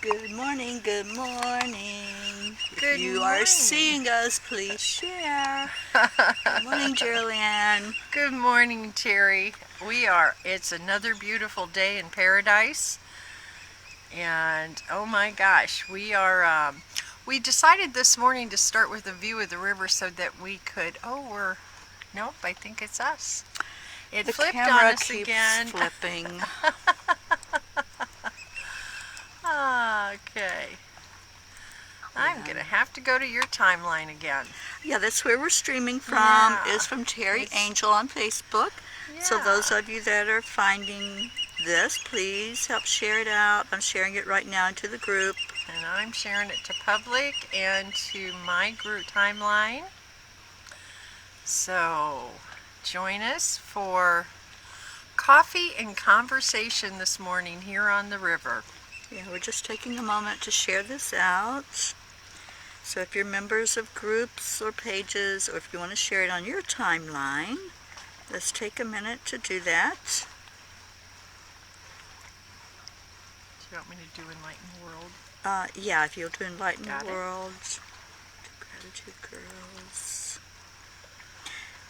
Good morning, good morning. Good If you morning. are seeing us, please share. Good morning, Jeryl. Good morning, Teri. It's another beautiful day in paradise. And oh my gosh, we decided this morning to start with a view of the river so that we could, nope, I think it's us. It The flipped camera on us keeps again. flipping. Okay. I'm going to have to go to your timeline again. Yeah, that's where we're streaming from. Yeah. Is from Teri Angel on Facebook. Yeah. So those of you that are finding this, please help share it out. I'm sharing it right now into the group. And I'm sharing it to public and to my group timeline. So join us for coffee and conversation this morning here on the river. Yeah, we're just taking a moment to share this out. So if you're members of groups or pages, or if you want to share it on your timeline, let's take a minute to do that. Do you want me to do Enlightened World? Yeah, if you'll do Enlightened Got it. World. Gratitude Girls.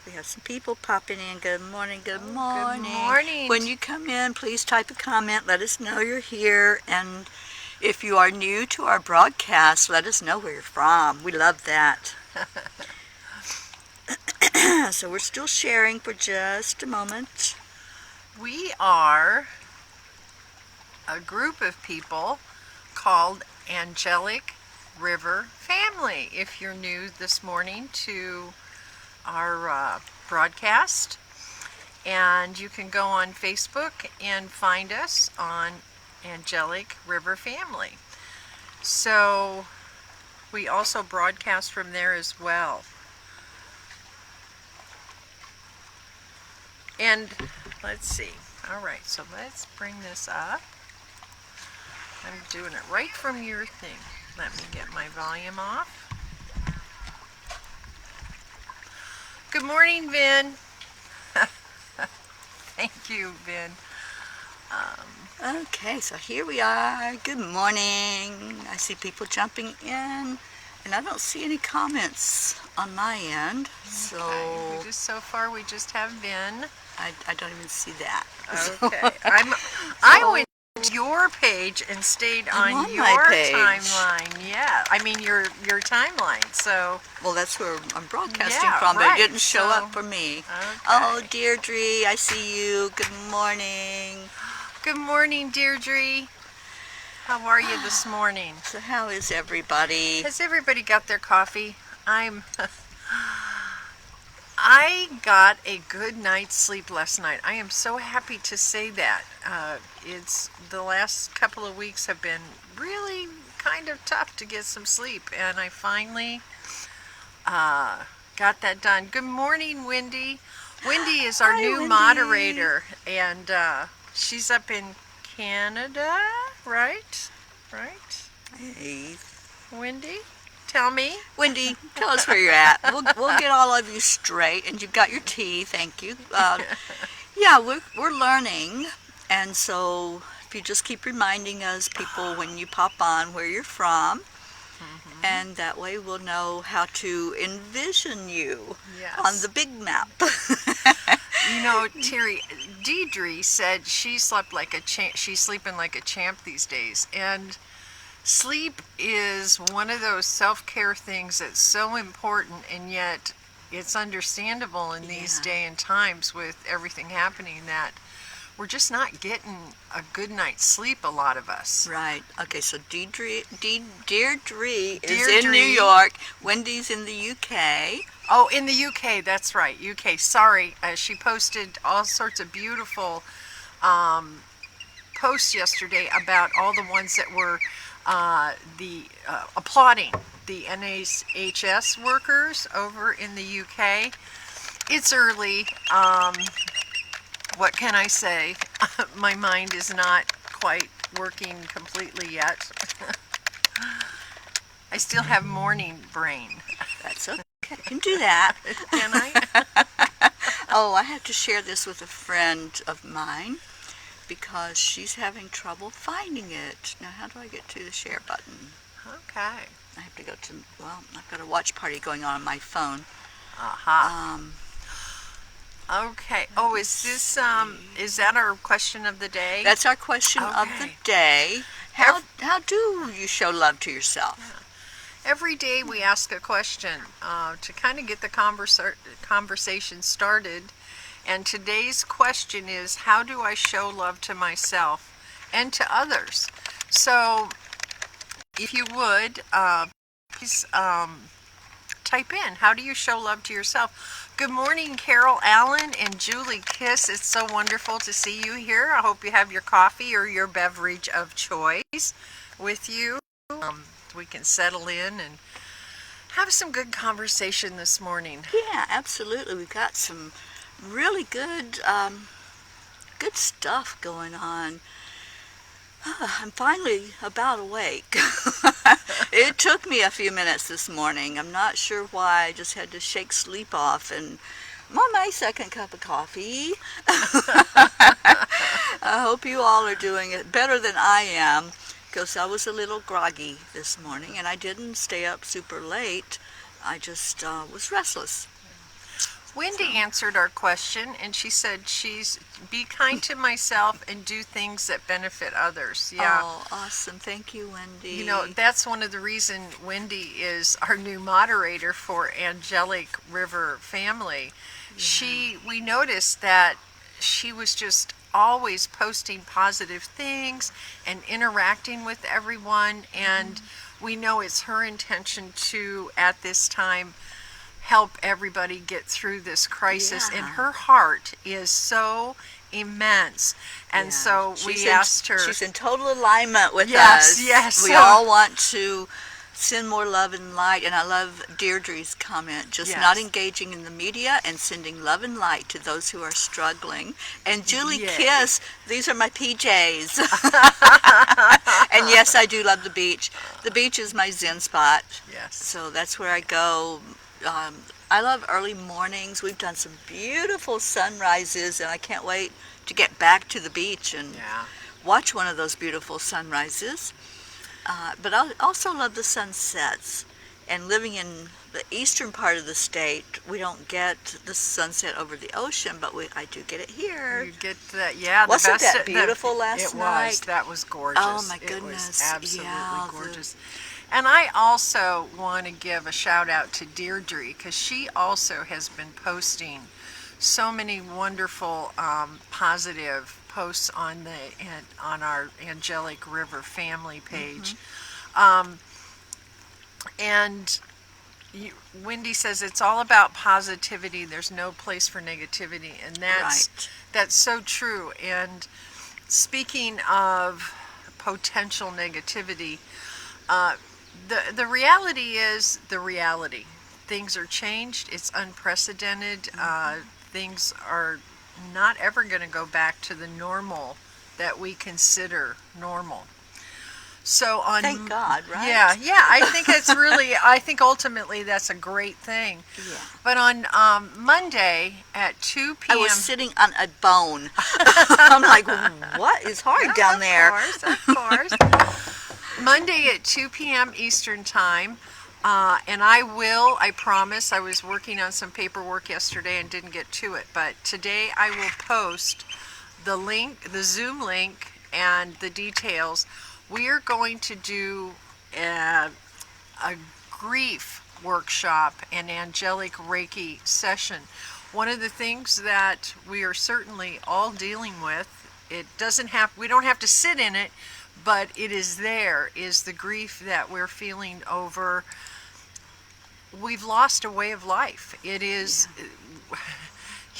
We have some people popping in. Good morning, good morning. Good morning. When you come in, please type a comment. Let us know you're here. And if you are new to our broadcast, let us know where you're from. We love that. So we're still sharing for just a moment. We are a group of people called Angelic River Family. If you're new this morning to our broadcast, and you can go on Facebook and find us on Angelic River Family. So we also broadcast from there as well. And let's see. All right, so let's bring this up. I'm doing it right from your thing. Let me get my volume off. Good morning, Vin. Thank you, Vin. Okay, so here we are. Good morning. I see people jumping in, and I don't see any comments on my end. So Okay. So far we just have Vin. I don't even see that. Okay. I went to your page and stayed on on your my page. timeline. Yeah. I mean your timeline. So Well, that's where I'm broadcasting Yeah, from, but right, it didn't show so- up for me. Okay. Oh, Deirdre, I see you. Good morning. Good morning, Deirdre. How are you this morning? So how is everybody? Has everybody got their coffee? I got a good night's sleep last night. I am so happy to say that. It's the last couple of weeks have been really kind of tough to get some sleep, and I finally got that done. Good morning, Wendy. Wendy is our Hi, new Wendy. moderator, and she's up in Canada, right? Right? Hey, Wendy, tell me. Wendy, tell us where you're at. We'll get all of you straight, and you've got your tea. Thank you. Yeah, we're learning, and so if you just keep reminding us, people, when you pop on, where you're from, and that way we'll know how to envision you Yes. on the big map. You know, Teri, Deidre said she slept like a champ. She's sleeping like a champ these days, and sleep is one of those self-care things that's so important, and yet it's understandable in these Yeah. day and times with everything happening that we're just not getting a good night's sleep, a lot of us. Right. Okay, so Deirdre is Deirdre. in New York. Wendy's in the UK. Oh, in the UK, that's right, UK. Sorry, she posted all sorts of beautiful posts yesterday about all the ones that were applauding the NHS workers over in the UK. It's early. What can I say? My mind is not quite working completely yet. I still have morning brain. That's okay. You can do that. Can I? Oh, I have to share this with a friend of mine. because she's having trouble finding it. Now, how do I get to the share button? Okay. I have to go to, well, I've got a watch party going on my phone. Aha. Um, Okay. Oh, is that our question of the day? that's our question of the Okay. day. How do you show love to yourself? Every day we ask a question to kind of get the conversation started. And today's question is, how do I show love to myself and to others? So if you would, please type in, how do you show love to yourself? Good morning, Carol Allen and Julie Kiss. It's so wonderful to see you here. I hope you have your coffee or your beverage of choice with you. We can settle in and have some good conversation this morning. Yeah, absolutely. We've got some really good, good stuff going on. I'm finally about awake. It took me a few minutes this morning. I'm not sure why. I just had to shake sleep off, and I'm on my second cup of coffee. I hope you all are doing it better than I am, because I was a little groggy this morning, and I didn't stay up super late. I just was restless. Wendy answered our question, and she said be kind to myself and do things that benefit others. Yeah. Oh, awesome. Thank you, Wendy. You know, that's one of the reasons Wendy is our new moderator for Angelic River Family. Yeah. We noticed that she was just always posting positive things and interacting with everyone, and we know it's her intention to, at this time, help everybody get through this crisis. Yeah. And her heart is so immense, and so we asked her. She's in total alignment with Yes, us. yes. We all want to send more love and light, and I love Deirdre's comment, just Yes. not engaging in the media and sending love and light to those who are struggling. And Julie Yay. Kiss, these are my PJs. And yes, I do love the beach. The beach is my zen spot. Yes. So that's where I go. I love early mornings. We've done some beautiful sunrises, and I can't wait to get back to the beach and watch one of those beautiful sunrises. But I also love the sunsets. And living in the eastern part of the state, we don't get the sunset over the ocean, but I do get it here. You get that, yeah. Wasn't the best, that beautiful last night? It was. That was gorgeous. Oh my It goodness! was absolutely Yeah, gorgeous. And I also want to give a shout out to Deirdre, because she also has been posting so many wonderful, positive posts on our Angelic River Family page. And Wendy says it's all about positivity. There's no place for negativity, and that's so true. And speaking of potential negativity, the reality is the reality. Things are changed. It's unprecedented. Things are not ever going to go back to the normal that we consider normal. So Thank God, right? Yeah. I think ultimately that's a great thing. Yeah. But on Monday at 2 p.m. I was sitting on a bone. I'm like, what is hard down there? Of course. Monday at 2 p.m. Eastern Time. And I promise, I was working on some paperwork yesterday and didn't get to it, but today I will post the link, the Zoom link, and the details. We are going to do a grief workshop and angelic Reiki session. One of the things that we are certainly all dealing with, we don't have to sit in it, but it is the grief that we're feeling over. We've lost a way of life. It is,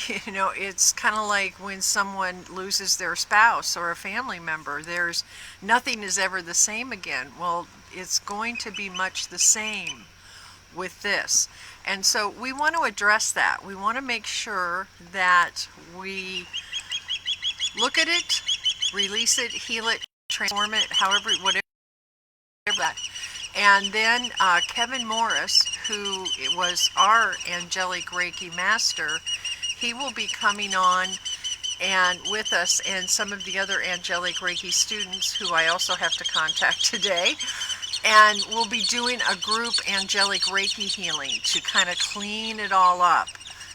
it's kind of like when someone loses their spouse or a family member. Nothing is ever the same again. Well, it's going to be much the same with this. And so we want to address that. We want to make sure that we look at it, release it, heal it, transform it, however, whatever that. And then Kevin Morris, who was our angelic Reiki master, he will be coming on and with us, and some of the other angelic Reiki students who I also have to contact today. And we'll be doing a group angelic Reiki healing to kind of clean it all up.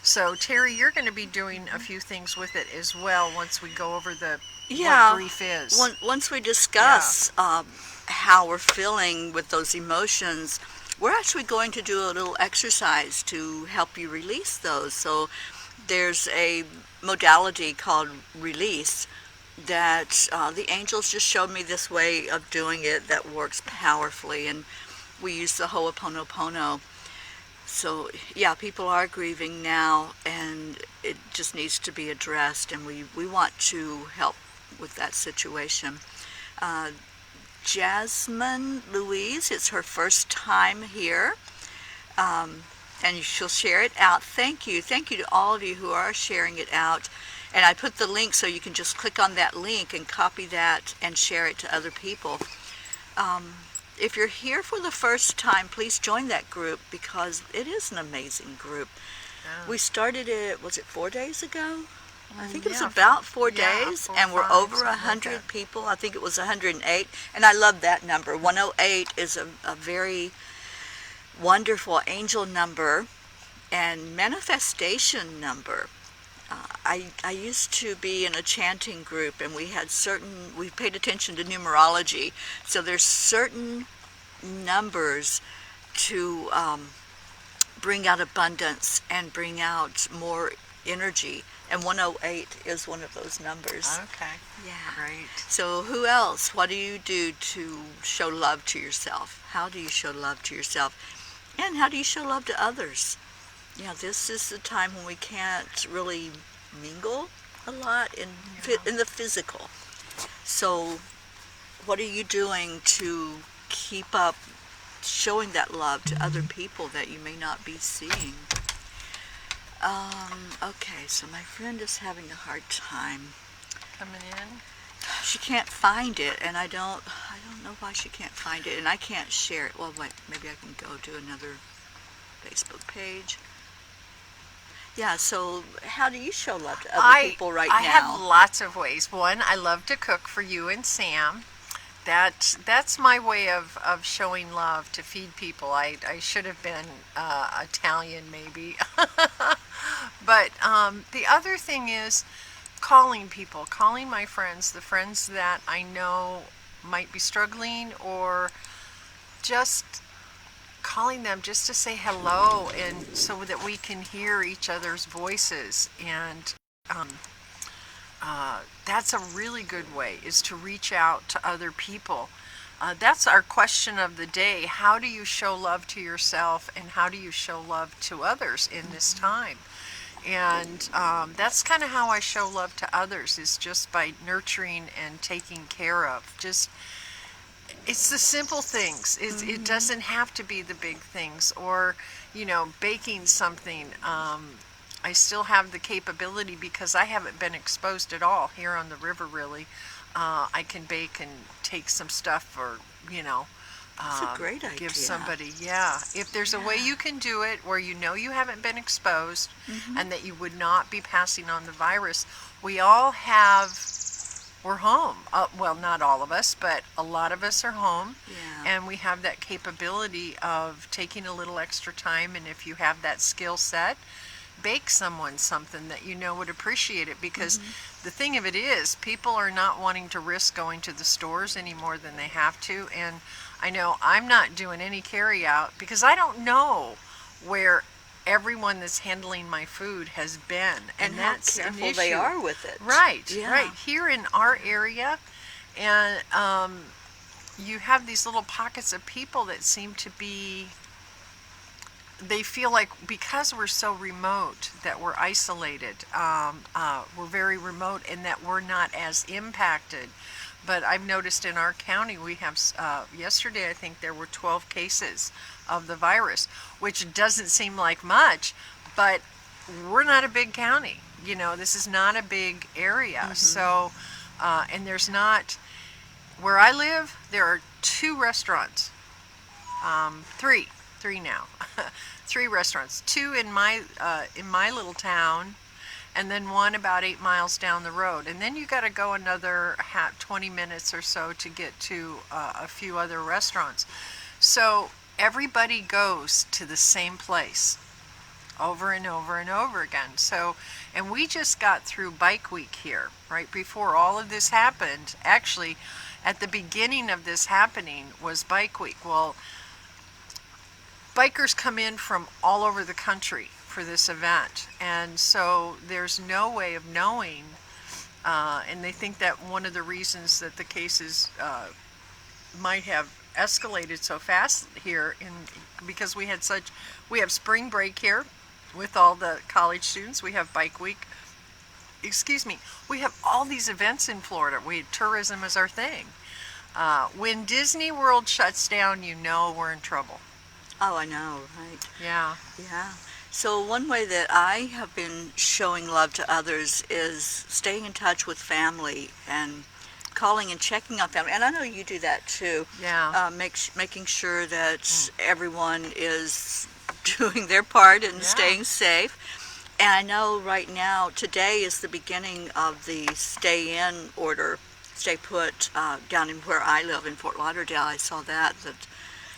So Teri, you're going to be doing a few things with it as well once we go over what grief is. Once we discuss how we're feeling with those emotions, we're actually going to do a little exercise to help you release those. So there's a modality called release that the angels just showed me this way of doing it that works powerfully, and we use the Ho'oponopono. So yeah, people are grieving now, and it just needs to be addressed, and we want to help with that situation. Jasmine Louise, it's her first time here, and she'll share it out. Thank you to all of you who are sharing it out. And I put the link so you can just click on that link and copy that and share it to other people. If you're here for the first time, please join that group because it is an amazing group. Yeah. We started it, was it 4 days ago? I think it was about 4 days, and we're over 100 people. I think it was 108, and I love that number. 108 is a very wonderful angel number and manifestation number. I used to be in a chanting group, and we paid attention to numerology. So there's certain numbers to bring out abundance and bring out more energy. And 108 is one of those numbers. Okay. Yeah. Great. So who else? What do you do to show love to yourself? How do you show love to yourself? And how do you show love to others? Yeah, this is the time when we can't really mingle a lot in the physical. So what are you doing to keep up showing that love to other people that you may not be seeing? Okay, so my friend is having a hard time coming in. She can't find it, and I don't know why she can't find it, and I can't share it. Well, wait, maybe I can go to another Facebook page. Yeah, so how do you show love to other people right now? I have lots of ways. One, I love to cook for you and Sam. That's my way of showing love, to feed people. I should have been Italian maybe. But the other thing is calling people, calling my friends, the friends that I know might be struggling, or just calling them just to say hello, and so that we can hear each other's voices. And that's a really good way, is to reach out to other people. That's our question of the day. How do you show love to yourself, and how do you show love to others in this time? And that's kind of how I show love to others, is just by nurturing and taking care of. It's the simple things. It doesn't have to be the big things, or baking something. I still have the capability, because I haven't been exposed at all here on the river really. I can bake and take some stuff, or that's a great idea. Give somebody. If there's a way you can do it where you haven't been exposed, and that you would not be passing on the virus. We're home. Well, not all of us, but a lot of us are home. Yeah. And we have that capability of taking a little extra time, and if you have that skill set, bake someone something that would appreciate it. Because the thing of it is, people are not wanting to risk going to the stores any more than they have to. And I know I'm not doing any carry out, because I don't know where everyone that's handling my food has been, and that's how careful they are with it. Right. Here in our area, and you have these little pockets of people that seem to be. They feel like, because we're so remote, that we're isolated. We're very remote, and that we're not as impacted. But I've noticed in our county, we have, yesterday I think there were 12 cases of the virus, which doesn't seem like much, but we're not a big county. This is not a big area. So, and there's not, where I live, there are 2 restaurants, three now, 3 restaurants, 2 in my little town, and then one about 8 miles down the road. And then you got to go another 20 minutes or so to get to a few other restaurants. So everybody goes to the same place over and over and over again. So, and we just got through Bike Week here, right before all of this happened. Actually, at the beginning of this happening was Bike Week. Well, bikers come in from all over the country for this event, and so there's no way of knowing, and they think that one of the reasons that the cases might have escalated so fast here because we have spring break here with all the college students. We have Bike Week. Excuse me. We have all these events in Florida. Tourism is our thing. When Disney World shuts down, you know we're in trouble. Oh, I know, right? Yeah. Yeah. So one way that I have been showing love to others is staying in touch with family and calling and checking on family. And I know you do that too. Yeah. Making sure that everyone is doing their part and staying safe. And I know right now, today is the beginning of the stay-in order, stay put, down in where I live in Fort Lauderdale. I saw that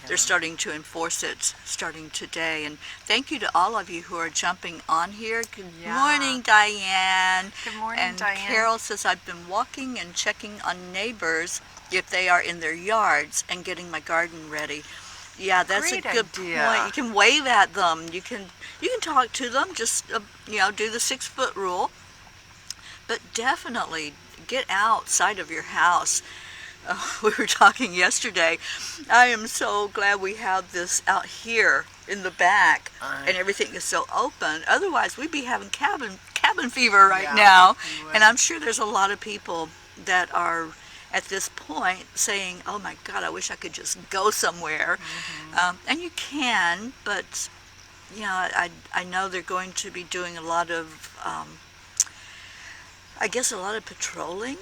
they're starting to enforce it starting today. And thank you to all of you who are jumping on here. Good morning, Diane. Good morning, and Diane. Carol says, I've been walking and checking on neighbors if they are in their yards and getting my garden ready. Yeah, that's Great a good idea. point. You can wave at them. You can talk to them. Just do the 6-foot rule. But definitely get outside of your house. We were talking yesterday. I am so glad we have this out here in the back, and everything is so open. Otherwise, we'd be having cabin fever right now. And I'm sure there's a lot of people that are at this point saying, "Oh my God, I wish I could just go somewhere." And you can, but I know they're going to be doing a lot of, I guess, a lot of patrolling,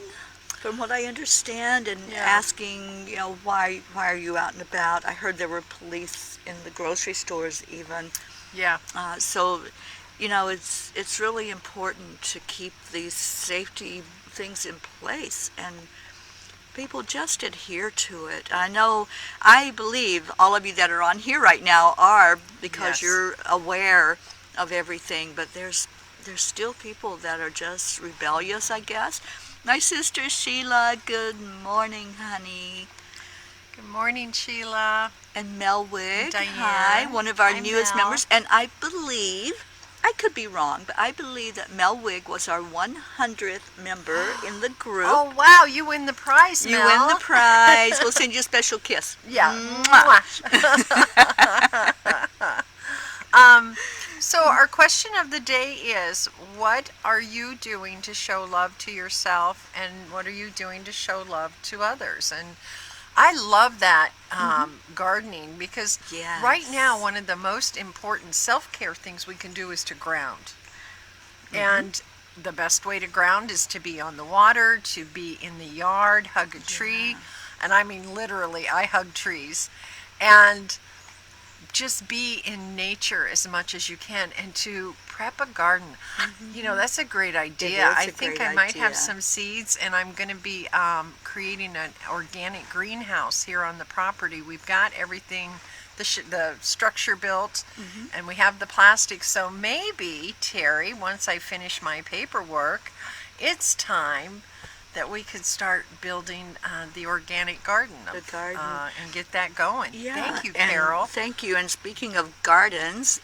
from what I understand, and asking, why are you out and about? I heard there were police in the grocery stores even. Yeah. So, it's really important to keep these safety things in place, and people just adhere to it. I believe all of you that are on here right now are, because you're aware of everything, but there's still people that are just rebellious, I guess. My sister Sheila, good morning, honey. Good morning, Sheila. And Mel Wig, Diane. hi, one of our newest Mel. members. And I believe, I could be wrong, but I believe that Mel Wig was our 100th member in the group. Oh, wow, you win the prize, Mel. You win the prize. We'll send you a special kiss. Yeah. So our question of the day is, what are you doing to show love to yourself, and what are you doing to show love to others? And I love that gardening, because right now one of the most important self-care things we can do is to ground. And the best way to ground is to be on the water, to be in the yard, hug a tree. And I mean literally, I hug trees. And just be in nature as much as you can, and to prep a garden. That's a great idea. I think I might have some seeds, and I'm going to be creating an organic greenhouse here on the property. We've got everything, the structure built, and we have the plastic. So maybe, Teri, once I finish my paperwork, it's time that we could start building the organic garden. And get that going. Thank you, Carol. Thank you. And speaking of gardens,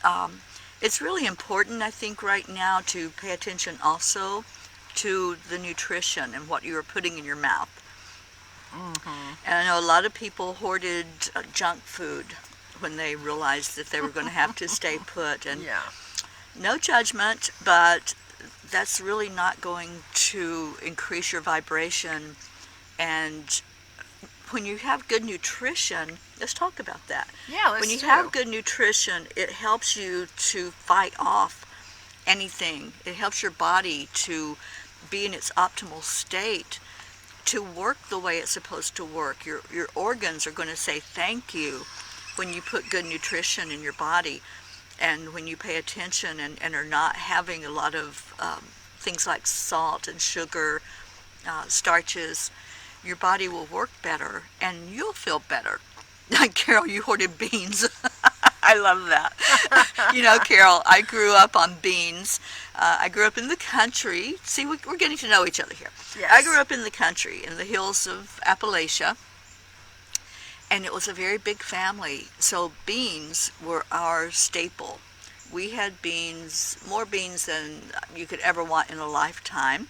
it's really important, I think, right now to pay attention also to the nutrition and what you are putting in your mouth. And I know a lot of people hoarded junk food when they realized that they were going to have to stay put. And no judgment, but that's really not going to increase your vibration. And when you have good nutrition, let's talk about that. When you have good nutrition, it helps you to fight off anything. It helps your body to be in its optimal state, to work the way it's supposed to work. Your organs are going to say thank you when you put good nutrition in your body. And when you pay attention and are not having a lot of things like salt and sugar, starches, your body will work better and you'll feel better. Carol, you hoarded beans. I love that. Carol, I grew up on beans. I grew up in the country. See, we're getting to know each other here. Yes. I grew up in the country, in the hills of Appalachia, and it was a very big family. So beans were our staple. We had beans, more beans than you could ever want in a lifetime,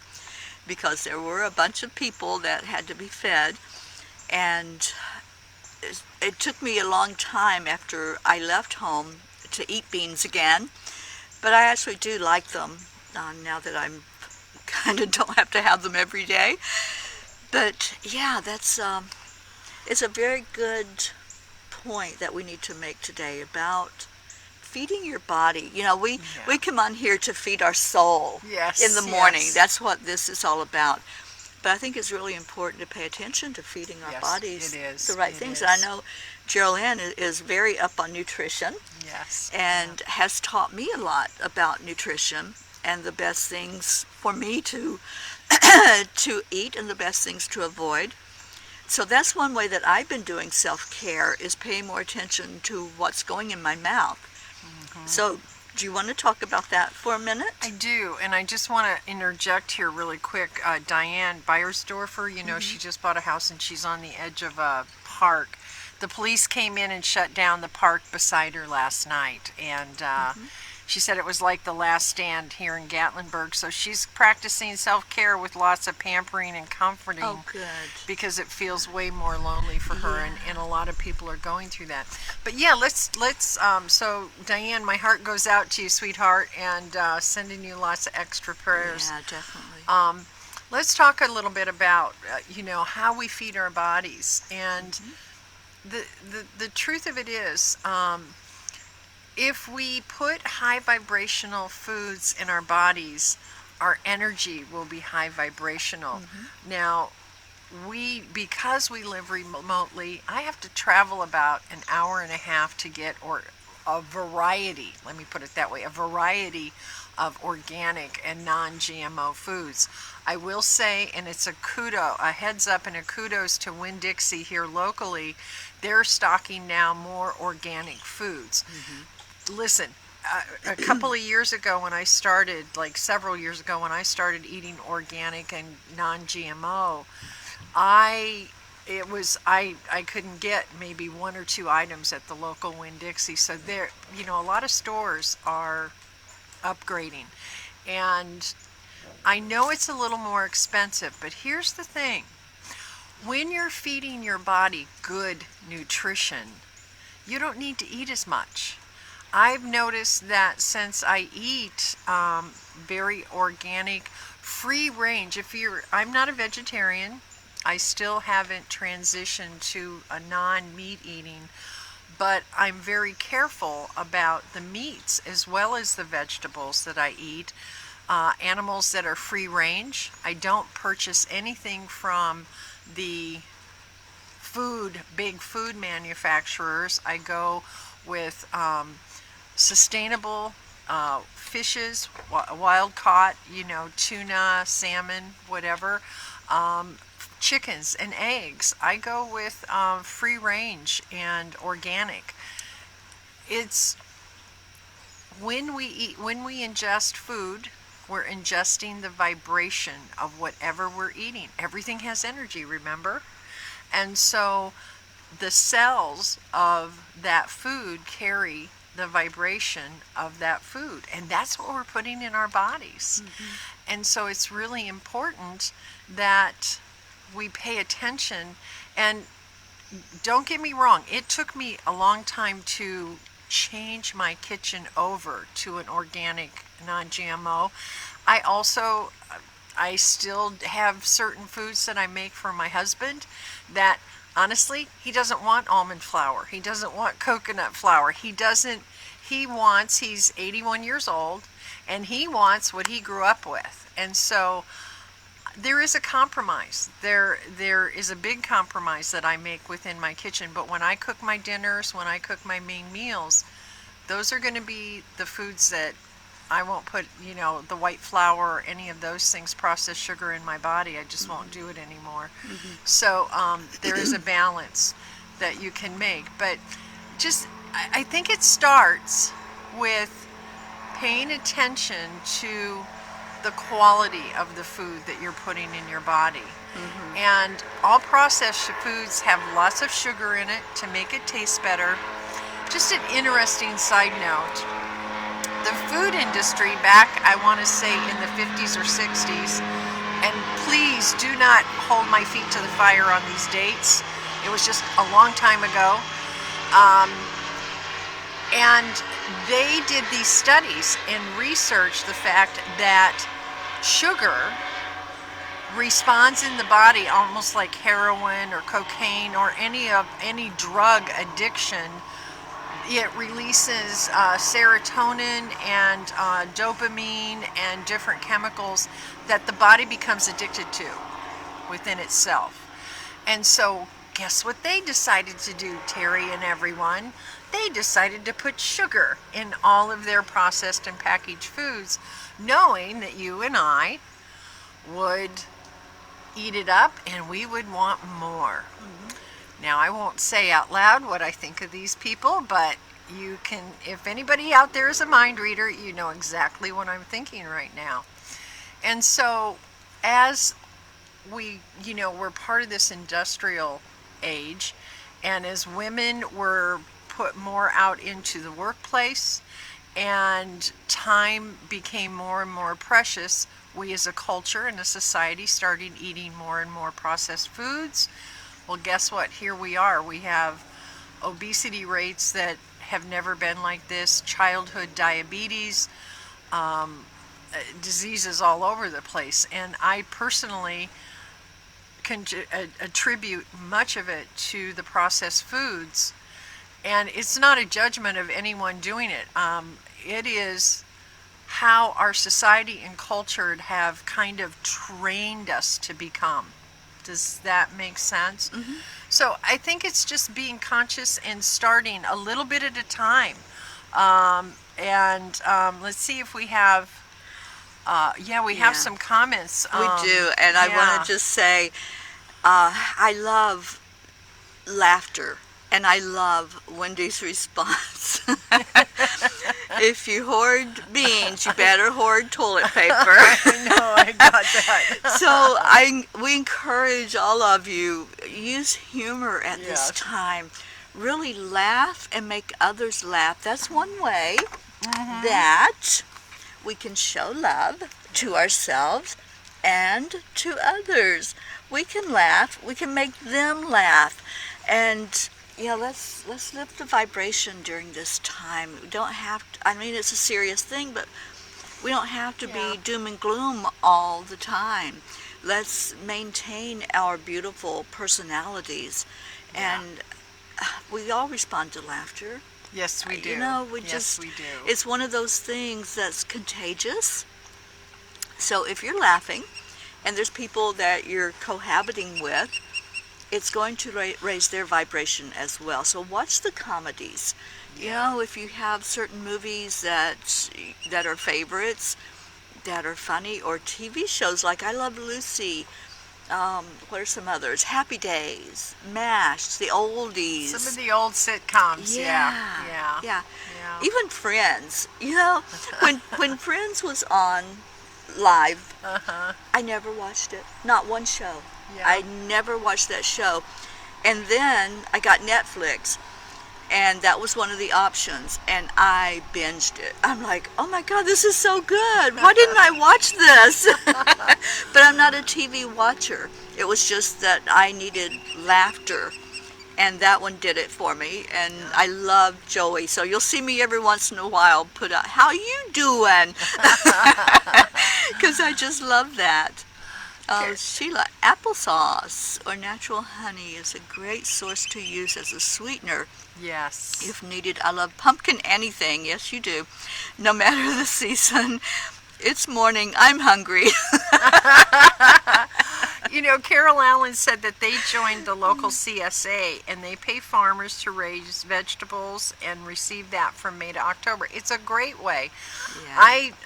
because there were a bunch of people that had to be fed. And it took me a long time after I left home to eat beans again, but I actually do like them now that I'm kind of don't have to have them every day. But yeah, that's it's a very good point that we need to make today about feeding your body. We come on here to feed our soul in the morning. Yes. That's what this is all about. But I think it's really important to pay attention to feeding our bodies the right things. And I know Jeryl is very up on nutrition. Yes. And has taught me a lot about nutrition and the best things for me to to eat and the best things to avoid. So that's one way that I've been doing self-care, is paying more attention to what's going in my mouth. Mm-hmm. So do you want to talk about that for a minute? I do, and I just want to interject here really quick. Diane Beiersdorfer, she just bought a house and she's on the edge of a park. The police came in and shut down the park beside her last night, and she said it was like the last stand here in Gatlinburg. So she's practicing self-care with lots of pampering and comforting. Oh, good. Because it feels way more lonely for her, and a lot of people are going through that. But yeah, let's so Diane, my heart goes out to you, sweetheart, and sending you lots of extra prayers. Yeah, definitely. Let's talk a little bit about how we feed our bodies. And the truth of it is, if we put high vibrational foods in our bodies, our energy will be high vibrational. Mm-hmm. Now, because we live remotely, I have to travel about an hour and a half to get a variety, let me put it that way, a variety of organic and non-GMO foods. I will say, and it's a heads up and a kudos to Winn-Dixie here locally, they're stocking now more organic foods. Mm-hmm. Listen, a couple of years ago when I started, several years ago when I started eating organic and non-GMO, I couldn't get maybe one or two items at the local Winn-Dixie. So there, a lot of stores are upgrading. And I know it's a little more expensive, but here's the thing. When you're feeding your body good nutrition, you don't need to eat as much. I've noticed that since I eat very organic, free range, I'm not a vegetarian, I still haven't transitioned to a non-meat eating, but I'm very careful about the meats as well as the vegetables that I eat. Animals that are free range, I don't purchase anything from the big food manufacturers. I go with sustainable fishes, wild caught, tuna, salmon, whatever, chickens and eggs. I go with free range and organic. It's when we ingest food, we're ingesting the vibration of whatever we're eating. Everything has energy, remember? And so the cells of that food carry the vibration of that food, and that's what we're putting in our bodies. Mm-hmm. And so it's really important that we pay attention. And don't get me wrong, it took me a long time to change my kitchen over to an organic non-GMO. I still have certain foods that I make for my husband that honestly, he doesn't want almond flour. He doesn't want coconut flour. He's 81 years old, and he wants what he grew up with. And so there is a compromise. There is a big compromise that I make within my kitchen. But when I cook my dinners, when I cook my main meals, those are going to be the foods that put, the white flour or any of those things, processed sugar, in my body. I just won't do it anymore. So there is a balance that you can make. But I think it starts with paying attention to the quality of the food that you're putting in your body. And all processed foods have lots of sugar in it to make it taste better. Just an interesting side note. The food industry back, I want to say, in the 50s or 60s, and please do not hold my feet to the fire on these dates. It was just a long time ago. And they did these studies and researched the fact that sugar responds in the body almost like heroin or cocaine or any drug addiction. It releases serotonin and dopamine and different chemicals that the body becomes addicted to within itself. And so guess what they decided to do, Teri and everyone? They decided to put sugar in all of their processed and packaged foods, knowing that you and I would eat it up and we would want more. Now, I won't say out loud what I think of these people, but you can, if anybody out there is a mind reader, you know exactly what I'm thinking right now. And so as we're part of this industrial age, and as women were put more out into the workplace and time became more and more precious, we as a culture and a society started eating more and more processed foods. Well, guess what? Here we are. We have obesity rates that have never been like this, childhood diabetes, diseases all over the place. And I personally can attribute much of it to the processed foods. And it's not a judgment of anyone doing it. It is how our society and culture have kind of trained us to become. Does that make sense? So I think it's just being conscious and starting a little bit at a time. Let's see if we have, we have some comments. We do, and I want to just say, I love laughter, and I love Wendy's response. If you hoard beans, you better hoard toilet paper. I know, I got that. So we encourage all of you, use humor at this time. Really laugh and make others laugh. That's one way that we can show love to ourselves and to others. We can laugh. We can make them laugh. And let's lift the vibration during this time. We don't have to, it's a serious thing, but we don't have to be doom and gloom all the time. Let's maintain our beautiful personalities. And we all respond to laughter. Yes, we do. We do. It's one of those things that's contagious. So if you're laughing and there's people that you're cohabiting with, it's going to raise their vibration as well. So watch the comedies. If you have certain movies that are favorites, that are funny, or TV shows like I Love Lucy. What are some others? Happy Days, MASH, the oldies. Some of the old sitcoms. Yeah. Even Friends. When Friends was on live, I never watched it. Not one show. I never watched that show. And then I got Netflix, and that was one of the options, and I binged it. I'm like, oh my God, this is so good. Why didn't I watch this? But I'm not a TV watcher. It was just that I needed laughter, and that one did it for me. And I love Joey, so you'll see me every once in a while put out, how you doing? Because I just love that. Sheila, applesauce or natural honey is a great source to use as a sweetener. Yes. If needed. I love pumpkin anything. Yes, you do. No matter the season. It's morning. I'm hungry. You know, Carol Allen said that they joined the local CSA and they pay farmers to raise vegetables and receive that from May to October. It's a great way. Yeah.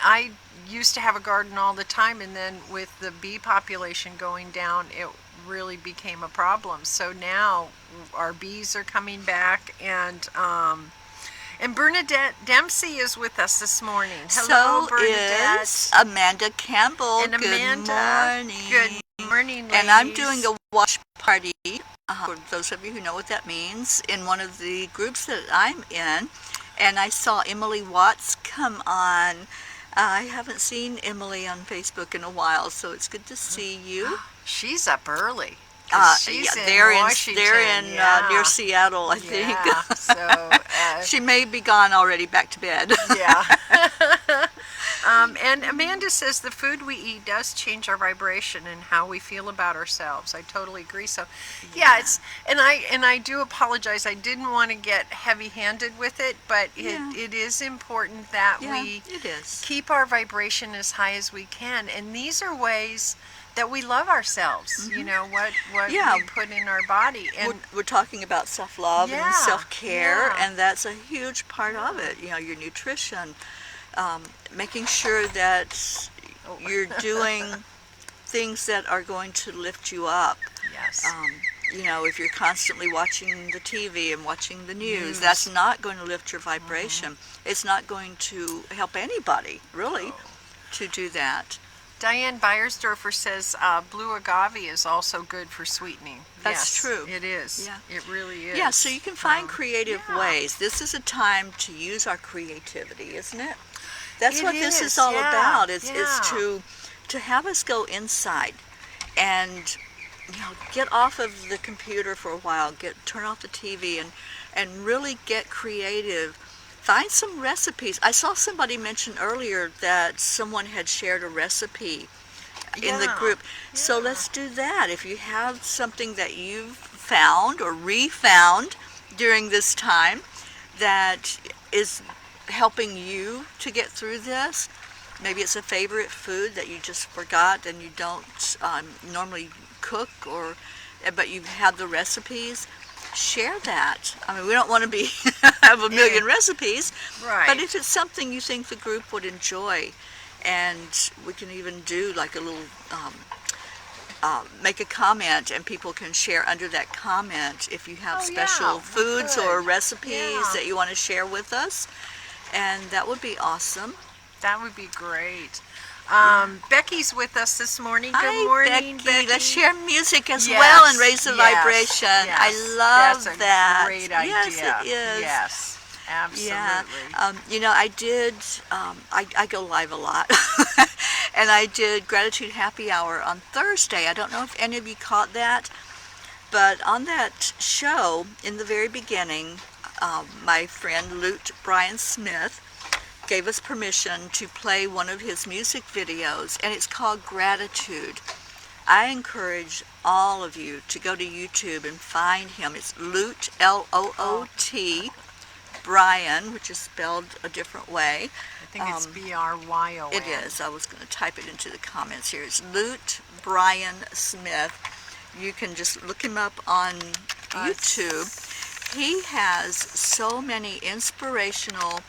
I used to have a garden all the time, and then with the bee population going down, it really became a problem. So now our bees are coming back, and Bernadette Dempsey is with us this morning. Hello, So Bernadette. is Amanda Campbell. And Amanda, Good morning. good morning, ladies. And I'm doing a watch party, for those of you who know what that means, in one of the groups that I'm in. And I saw Emily Watts come on. I haven't seen Emily on Facebook in a while, so it's good to see you. She's up early. She's they're in Washington. They're in near Seattle, I think. Yeah, so she may be gone already, back to bed. yeah. And Amanda says the food we eat does change our vibration and how we feel about ourselves. I totally agree. So, yeah, and I do apologize. I didn't want to get heavy-handed with it, but it is important that we keep our vibration as high as we can. And these are ways that we love ourselves. Mm-hmm. You know, what we put in our body. And we're talking about self-love and self-care, and that's a huge part of it. You know, your nutrition. Making sure that you're doing things that are going to lift you up. Yes. You know, if you're constantly watching the TV and watching the news, that's not going to lift your vibration. It's not going to help anybody, really, to do that. Diane Beiersdorfer says blue agave is also good for sweetening. That's true. It is. Yeah. It really is. Yeah, so you can find creative ways. This is a time to use our creativity, isn't it? That's what this is all about. It's to have us go inside and get off of the computer for a while, turn off the TV and really get creative. Find some recipes. I saw somebody mention earlier that someone had shared a recipe in the group. So let's do that. If you have something that you've found or refound during this time that is helping you to get through this, maybe it's a favorite food that you just forgot and you don't normally cook, but you have the recipes. Share that. I mean, we don't want to have a million recipes, right? But if it's something you think the group would enjoy, and we can even do like a little, make a comment, and people can share under that comment if you have special foods or recipes that you want to share with us, and that would be awesome. That would be great. Becky's with us this morning. Good morning, Becky. Let's share music as well and raise the vibration. Yes. I love that. That's a great idea. Yes, it is. Yes, absolutely. Yeah. I did, I go live a lot. And I did Gratitude Happy Hour on Thursday. I don't know if any of you caught that, but on that show, in the very beginning, my friend Lute Brian Smith gave us permission to play one of his music videos, and it's called Gratitude. I encourage all of you to go to YouTube and find him. It's Lute, L-O-O-T, Brian, which is spelled a different way. I think it's B-R-Y-O-N. It is. I was going to type it into the comments here. It's Lute Brian Smith. You can just look him up on YouTube. He has so many inspirational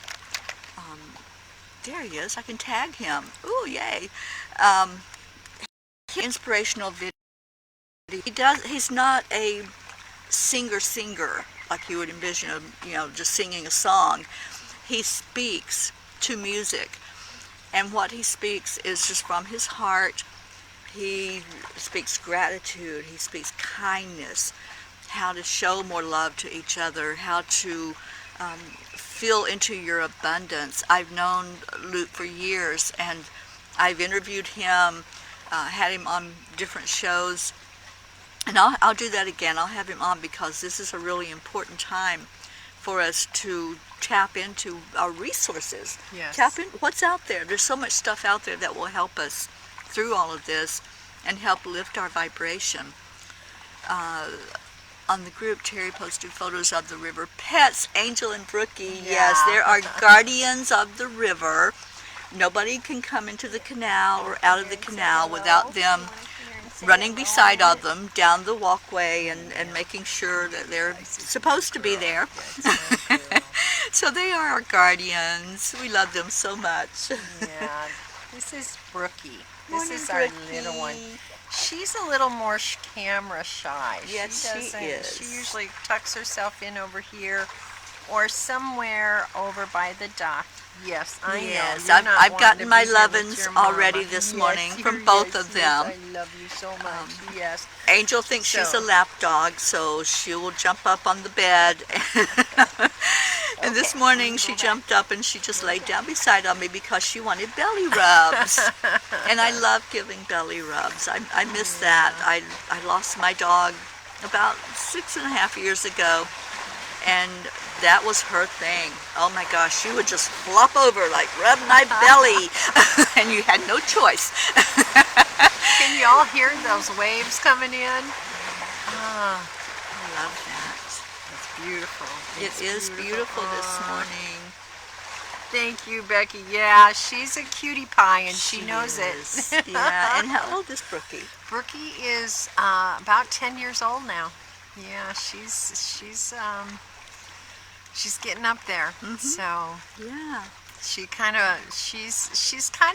there he is. I can tag him. Ooh, yay. Inspirational video. He's not a singer like you would envision, just singing a song. He speaks to music. And what he speaks is just from his heart. He speaks gratitude. He speaks kindness. How to show more love to each other. How to feel into your abundance. I've known Luke for years, and I've interviewed him, had him on different shows, and I'll do that again. I'll have him on because this is a really important time for us to tap into our resources. Yes. Tap in what's out there. There's so much stuff out there that will help us through all of this and help lift our vibration. On the group, Teri posted photos of the river pets, Angel and Brookie. Yes, there are guardians of the river. Nobody can come into the canal or out of the canal without them running beside of them down the walkway and making sure that they're supposed to be there. So they are our guardians. We love them so much. Yeah, this is Brookie. This Morning, is our Brookie. little one. She's a little more camera shy. Yes, she is. She usually tucks herself in over here or somewhere over by the dock. Yes, I Yes, know. I've gotten my lovin's already this morning from both of them. Yes, I love you so much. Yes. Angel thinks she's a lap dog, so she will jump up on the bed. And this morning she jumped up and she just laid down beside on me because she wanted belly rubs. And I love giving belly rubs. I miss that. I lost my dog about 6.5 years ago, and that was her thing. Oh my gosh, she would just flop over like, rub my belly. And you had no choice. Can you all hear those waves coming in? I love that. It's beautiful. It is beautiful this morning. Thank you, Becky. Yeah, she's a cutie pie and she knows is. it. Yeah, and how old is Brookie? Brookie is about 10 years old now. Yeah, she's getting up there. So Yeah. she's kind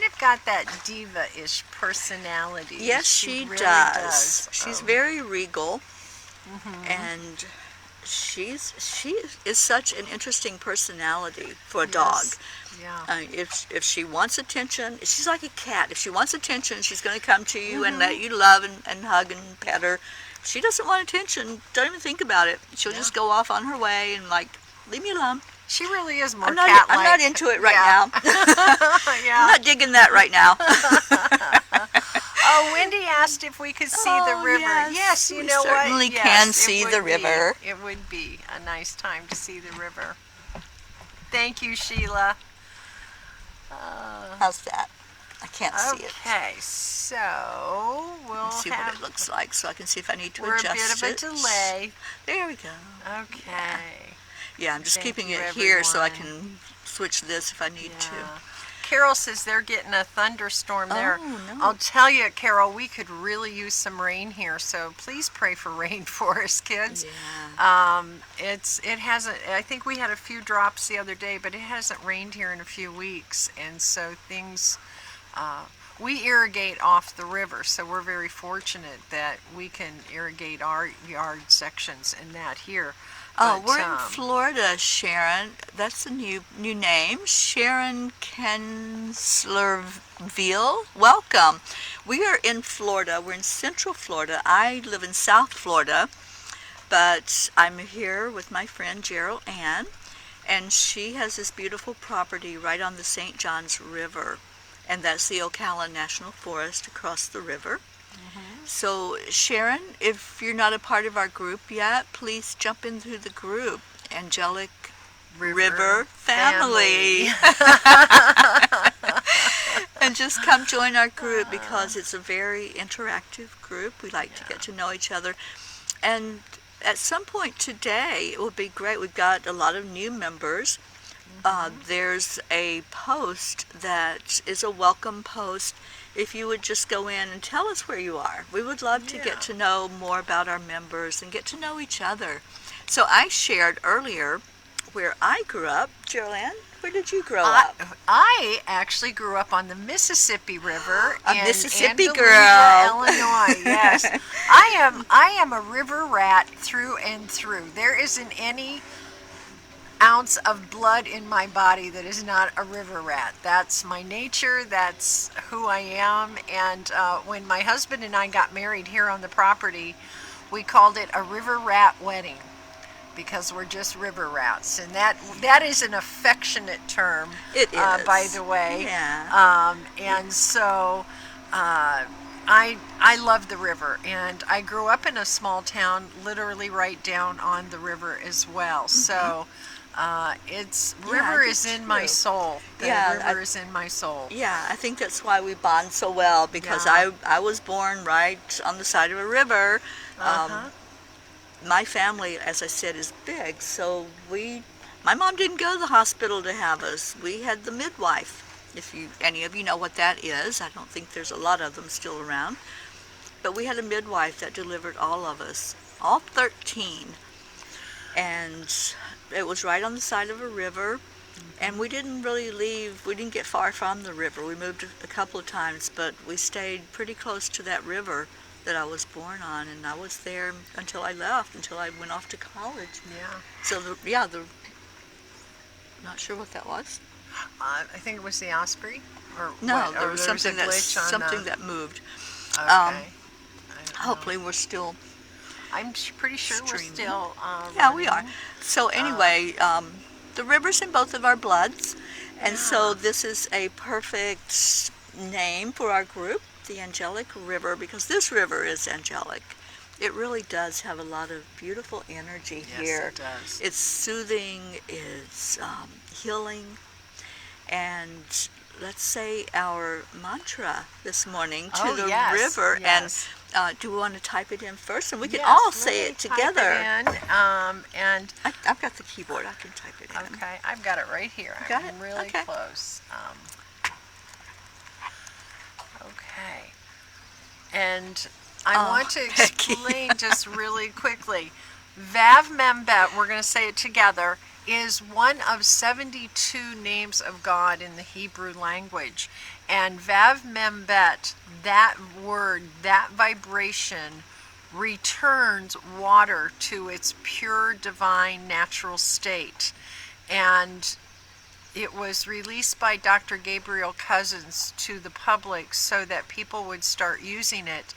of got that diva-ish personality. Yes, she really does. She's very regal, and she is such an interesting personality for a dog. Yeah. If she wants attention, she's like a cat. If she wants attention, she's going to come to you and let you love and hug and pet her. If she doesn't want attention, don't even think about it. She'll just go off on her way and leave me alone. She really is more cat-like. cat-like. I'm not into it right now. Yeah. I'm not digging that right now. Oh, Wendy asked if we could see the river. Yes, you know what? Certainly Yes, can it see would the be. river. It would be a nice time to see the river. Thank you, Sheila. How's that? I can't see it. Okay, so we'll See what it looks like so I can see if I need to We're adjust a it. bit of a delay. There we go. Okay. Yeah, I'm just Thank keeping you, it here so I everyone. can switch this if I need to. Carol says they're getting a thunderstorm there. Oh, no. I'll tell you, Carol, we could really use some rain here, so please pray for rain for us, kids. Yeah. It hasn't. I think we had a few drops the other day, but it hasn't rained here in a few weeks, and so things. We irrigate off the river, so we're very fortunate that we can irrigate our yard sections and that here. Oh, But, we're in Florida, Sharon. That's a new name. Sharon Kenslerville. Welcome. We are in Florida. We're in Central Florida. I live in South Florida, but I'm here with my friend Jeryl Ann, and she has this beautiful property right on the St. Johns River, and that's the Ocala National Forest across the river. So, Sharon, if you're not a part of our group yet, please jump into the group, Angelic River Family. And just come join our group because it's a very interactive group. We like to get to know each other. And at some point today, it would be great. We've got a lot of new members. There's a post that is a welcome post. If you would just go in and tell us where you are. We would love to get to know more about our members and get to know each other. So I shared earlier where I grew up. Jeryl Ann, where did you grow up? I actually grew up on the Mississippi River A in Mississippi Andalusia, girl. Illinois. Yes, I am a river rat through and through. There isn't any ounce of blood in my body that is not a river rat. That's my nature. That's who I am. And when my husband and I got married here on the property, we called it a river rat wedding because we're just river rats, and that is an affectionate term. It is, by the way. Yeah. And so I love the river, and I grew up in a small town, literally right down on the river as well. So. River is in my soul. The river is in my soul. Yeah, I think that's why we bond so well, because I was born right on the side of a river. My family, as I said, is big, so my mom didn't go to the hospital to have us. We had the midwife, if any of you know what that is. I don't think there's a lot of them still around. But we had a midwife that delivered all of us, all 13. And it was right on the side of a river. And we didn't really leave, we didn't get far from the river. We moved a couple of times, but we stayed pretty close to that river that I was born on. And I was there until I left, until I went off to college. Yeah. So, not sure what that was. I think it was the osprey. Or No, what? there Or was there was a something glitch on that moved. Okay. I don't Hopefully know. we're still I'm pretty sure we're streaming. still Yeah, we are. running. So anyway, the river's in both of our bloods, and so Yeah. this is a perfect name for our group, the Angelic River, because this river is angelic. It really does have a lot of beautiful energy Yes, here. it does. It's soothing, it's healing, and let's say our mantra this morning to Oh, the yes, river. yes. And do we want to type it in first? And we can Yes, all let say me it type together. it in, and I've got the keyboard. I can type it in. okay, I've got it right here. Got I'm it? really Okay. close. Okay. And I want to Becky. explain just really quickly. Vav Membet, we're going to say it together, is one of 72 names of God in the Hebrew language. And Vav Membet, that word, that vibration, returns water to its pure, divine, natural state. And it was released by Dr. Gabriel Cousins to the public so that people would start using it.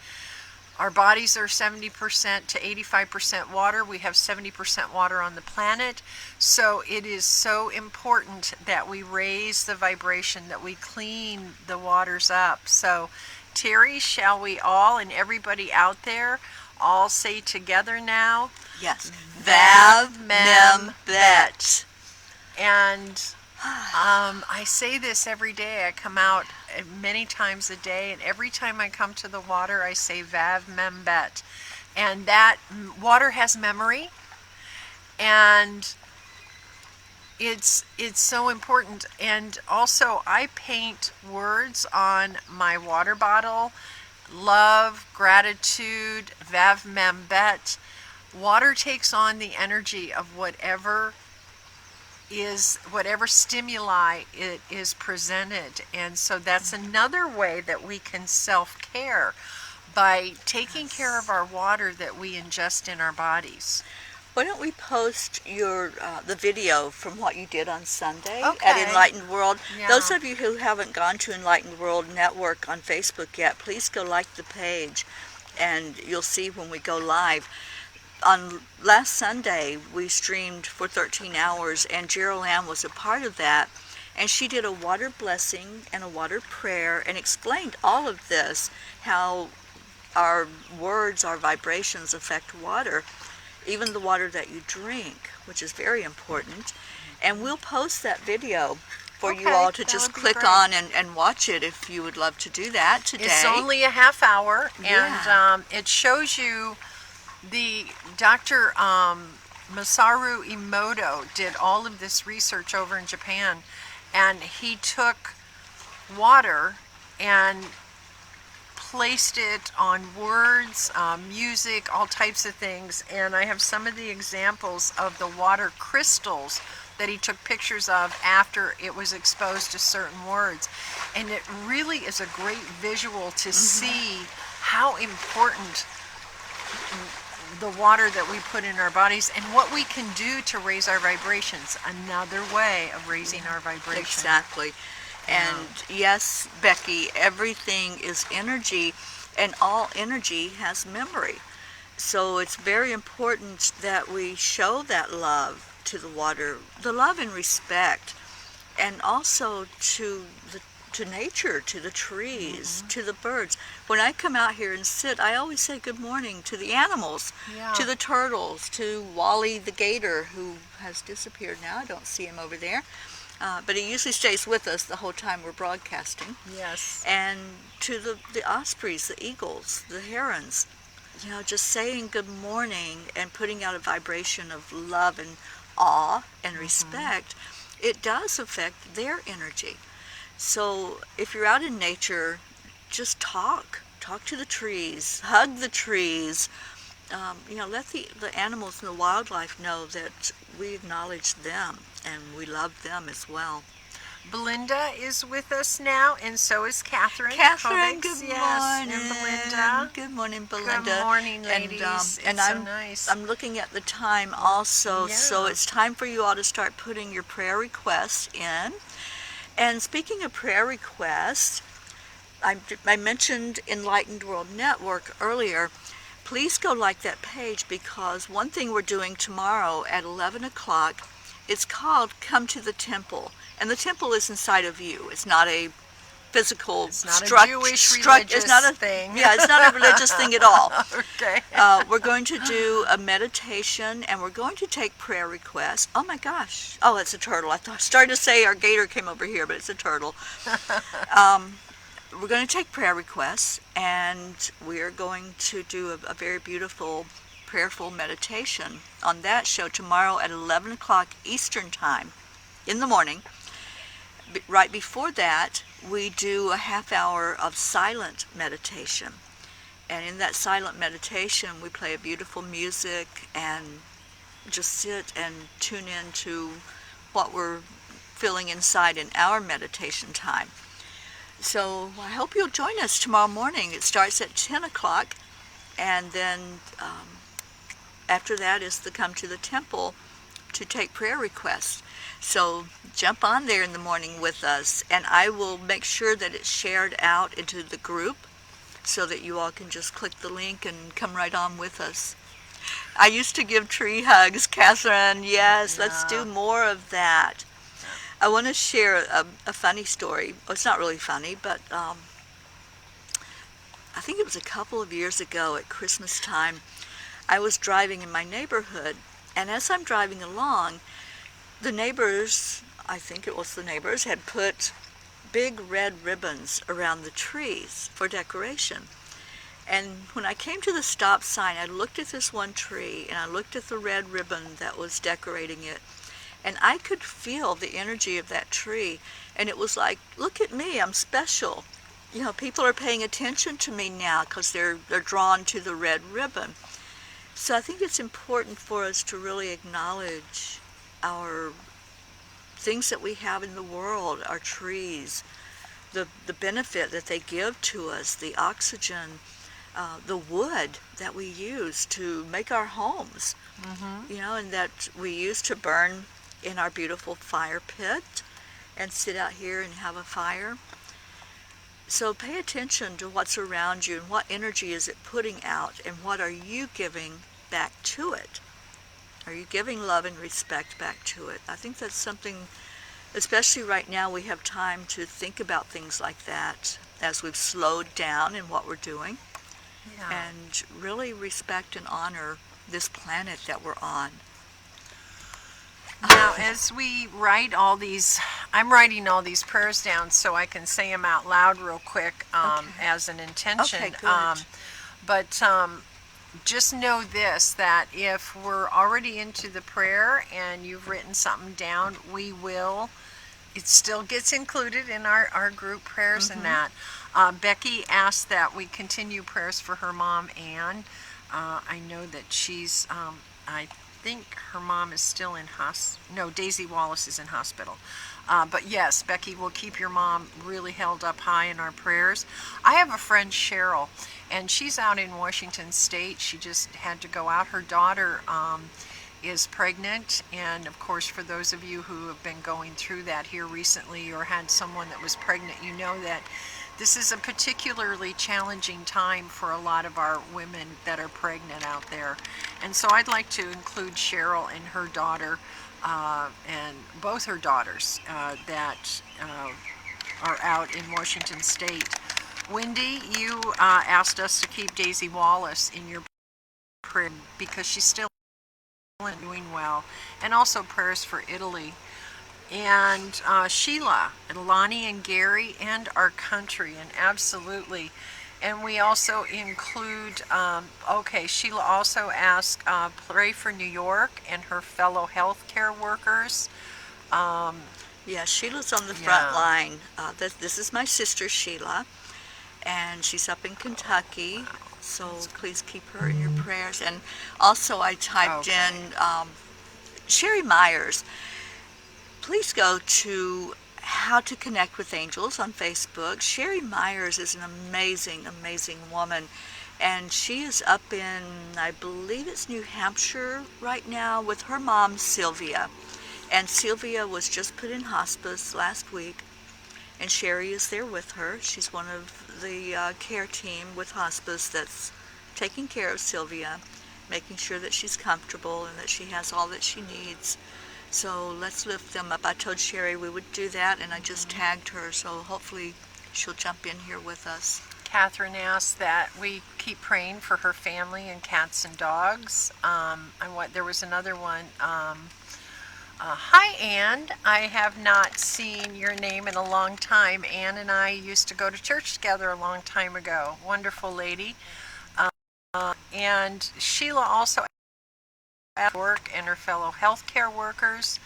Our bodies are 70% to 85% water. We have 70% water on the planet. So it is so important that we raise the vibration, that we clean the waters up. So, Teri, shall we all, and everybody out there, all say together now? Yes. Vav Mem Bet. And I say this every day. I come out many times a day, and every time I come to the water, I say Vav Membet. And that water has memory, and it's so important. And also, I paint words on my water bottle: love, gratitude, Vav Membet. Water takes on the energy of whatever stimuli it is presented, and so that's another way that we can self-care, by taking care of our water that we ingest in our bodies. Why don't we post the video from what you did on Sunday at Okay. Enlightened World? Yeah. Those of you who haven't gone to Enlightened World Network on Facebook yet, please go like the page, and you'll see when we go live. On last Sunday, we streamed for 13 hours, and Jeryl was a part of that. And she did a water blessing and a water prayer and explained all of this, how our words, our vibrations affect water, even the water that you drink, which is very important. And we'll post that video for you Okay, all to that just would be click great. on and watch it if you would love to do that today. It's only a half hour, and Yeah. it shows you the Dr. Masaru Emoto did all of this research over in Japan, and he took water and placed it on words, music, all types of things. And I have some of the examples of the water crystals that he took pictures of after it was exposed to certain words. And it really is a great visual to see how important the water that we put in our bodies and what we can do to raise our vibrations. Another way of raising our vibration. Exactly. And yes, Becky, everything is energy, and all energy has memory. So it's very important that we show that love to the water, the love and respect, and also to nature, to the trees, to the birds. When I come out here and sit, I always say good morning to the animals, Yeah. to the turtles, to Wally the gator, who has disappeared now. I don't see him over there. But he usually stays with us the whole time we're broadcasting. Yes. And to the ospreys, the eagles, the herons. Just saying good morning and putting out a vibration of love and awe and respect, it does affect their energy. So if you're out in nature, just talk talk to the trees, hug the trees. Let the animals and the wildlife know that we acknowledge them and we love them as well. Belinda is with us now, and so is Catherine. Catherine, Kovics, good yes, morning. and Belinda. Good morning, Belinda. Good morning, ladies. And it's so I'm nice. I'm looking at the time also, so Yeah. it's time for you all to start putting your prayer requests in. And speaking of prayer requests, I mentioned Enlightened World Network earlier. Please go like that page, because one thing we're doing tomorrow at 11 o'clock, it's called Come to the Temple. And the temple is inside of you. It's not a physical It's not a Jewish religious thing. Yeah, it's not a religious thing at all. Okay. We're going to do a meditation, and we're going to take prayer requests. Oh my gosh. Oh, it's a turtle. I started to say our gator came over here, but it's a turtle. We're going to take prayer requests, and we're going to do a very beautiful prayerful meditation on that show tomorrow at 11 o'clock Eastern Time in the morning. Right before that, we do a half hour of silent meditation. And in that silent meditation, we play a beautiful music and just sit and tune in to what we're feeling inside in our meditation time. So I hope you'll join us tomorrow morning. It starts at 10 o'clock, and then after that is the Come to the Temple to take prayer requests. So jump on there in the morning with us, and I will make sure that it's shared out into the group so that you all can just click the link and come right on with us. I used to give tree hugs, Catherine. Yes, Yeah. Let's do more of that. I want to share a funny story. Well, it's not really funny, but I think it was a couple of years ago at Christmas time. I was driving in my neighborhood, and as I'm driving along, the neighbors, I think it was the neighbors, had put big red ribbons around the trees for decoration. And when I came to the stop sign, I looked at this one tree, and I looked at the red ribbon that was decorating it. And I could feel the energy of that tree. And it was like, look at me, I'm special. People are paying attention to me now because they're drawn to the red ribbon. So I think it's important for us to really acknowledge our things that we have in the world, our trees, the benefit that they give to us, the oxygen, the wood that we use to make our homes, and that we use to burn in our beautiful fire pit and sit out here and have a fire. So pay attention to what's around you and what energy is it putting out, and what are you giving back to it. Are you giving love and respect back to it? I think that's something, especially right now, we have time to think about things like that as we've slowed down in what we're doing. Yeah. And really respect and honor this planet that we're on. Now, as we write all these, I'm writing all these prayers down so I can say them out loud real quick as an intention. Okay, good. But just know this, that if we're already into the prayer and you've written something down, it still gets included in our group prayers and that. Becky asked that we continue prayers for her mom, Ann. I know that she's, I think her mom is still in Daisy Wallace is in hospital. But yes, Becky, will keep your mom really held up high in our prayers. I have a friend, Cheryl, and she's out in Washington State. She just had to go out. Her daughter is pregnant, and of course, for those of you who have been going through that here recently or had someone that was pregnant, you know that this is a particularly challenging time for a lot of our women that are pregnant out there. And so I'd like to include Cheryl and her daughter, and both her daughters that are out in Washington State. Wendy, you asked us to keep Daisy Wallace in your prayer because she's still doing well, and also prayers for Italy. And Sheila, and Lonnie and Gary, and our country, and absolutely. And we also include, Sheila also asked, pray for New York and her fellow healthcare workers. Yeah, Sheila's on the front line. This is my sister, Sheila. and she's up in Kentucky. So please keep her in your prayers. And also, I typed in Sherry Myers. Please go to How to Connect with Angels on Facebook. Sherry Myers is an amazing, amazing woman. And she is up in, I believe it's New Hampshire right now with her mom, Sylvia. And Sylvia was just put in hospice last week. And Sherry is there with her. She's one of the care team with hospice that's taking care of Sylvia, making sure that she's comfortable and that she has all that she needs. So let's lift them up. I told Sherry we would do that, and I just tagged her, so hopefully she'll jump in here with us. Catherine asked that we keep praying for her family and cats and dogs. There was another one. Hi, Ann. I have not seen your name in a long time. Ann and I used to go to church together a long time ago. Wonderful lady. And Sheila also at work and her fellow healthcare workers.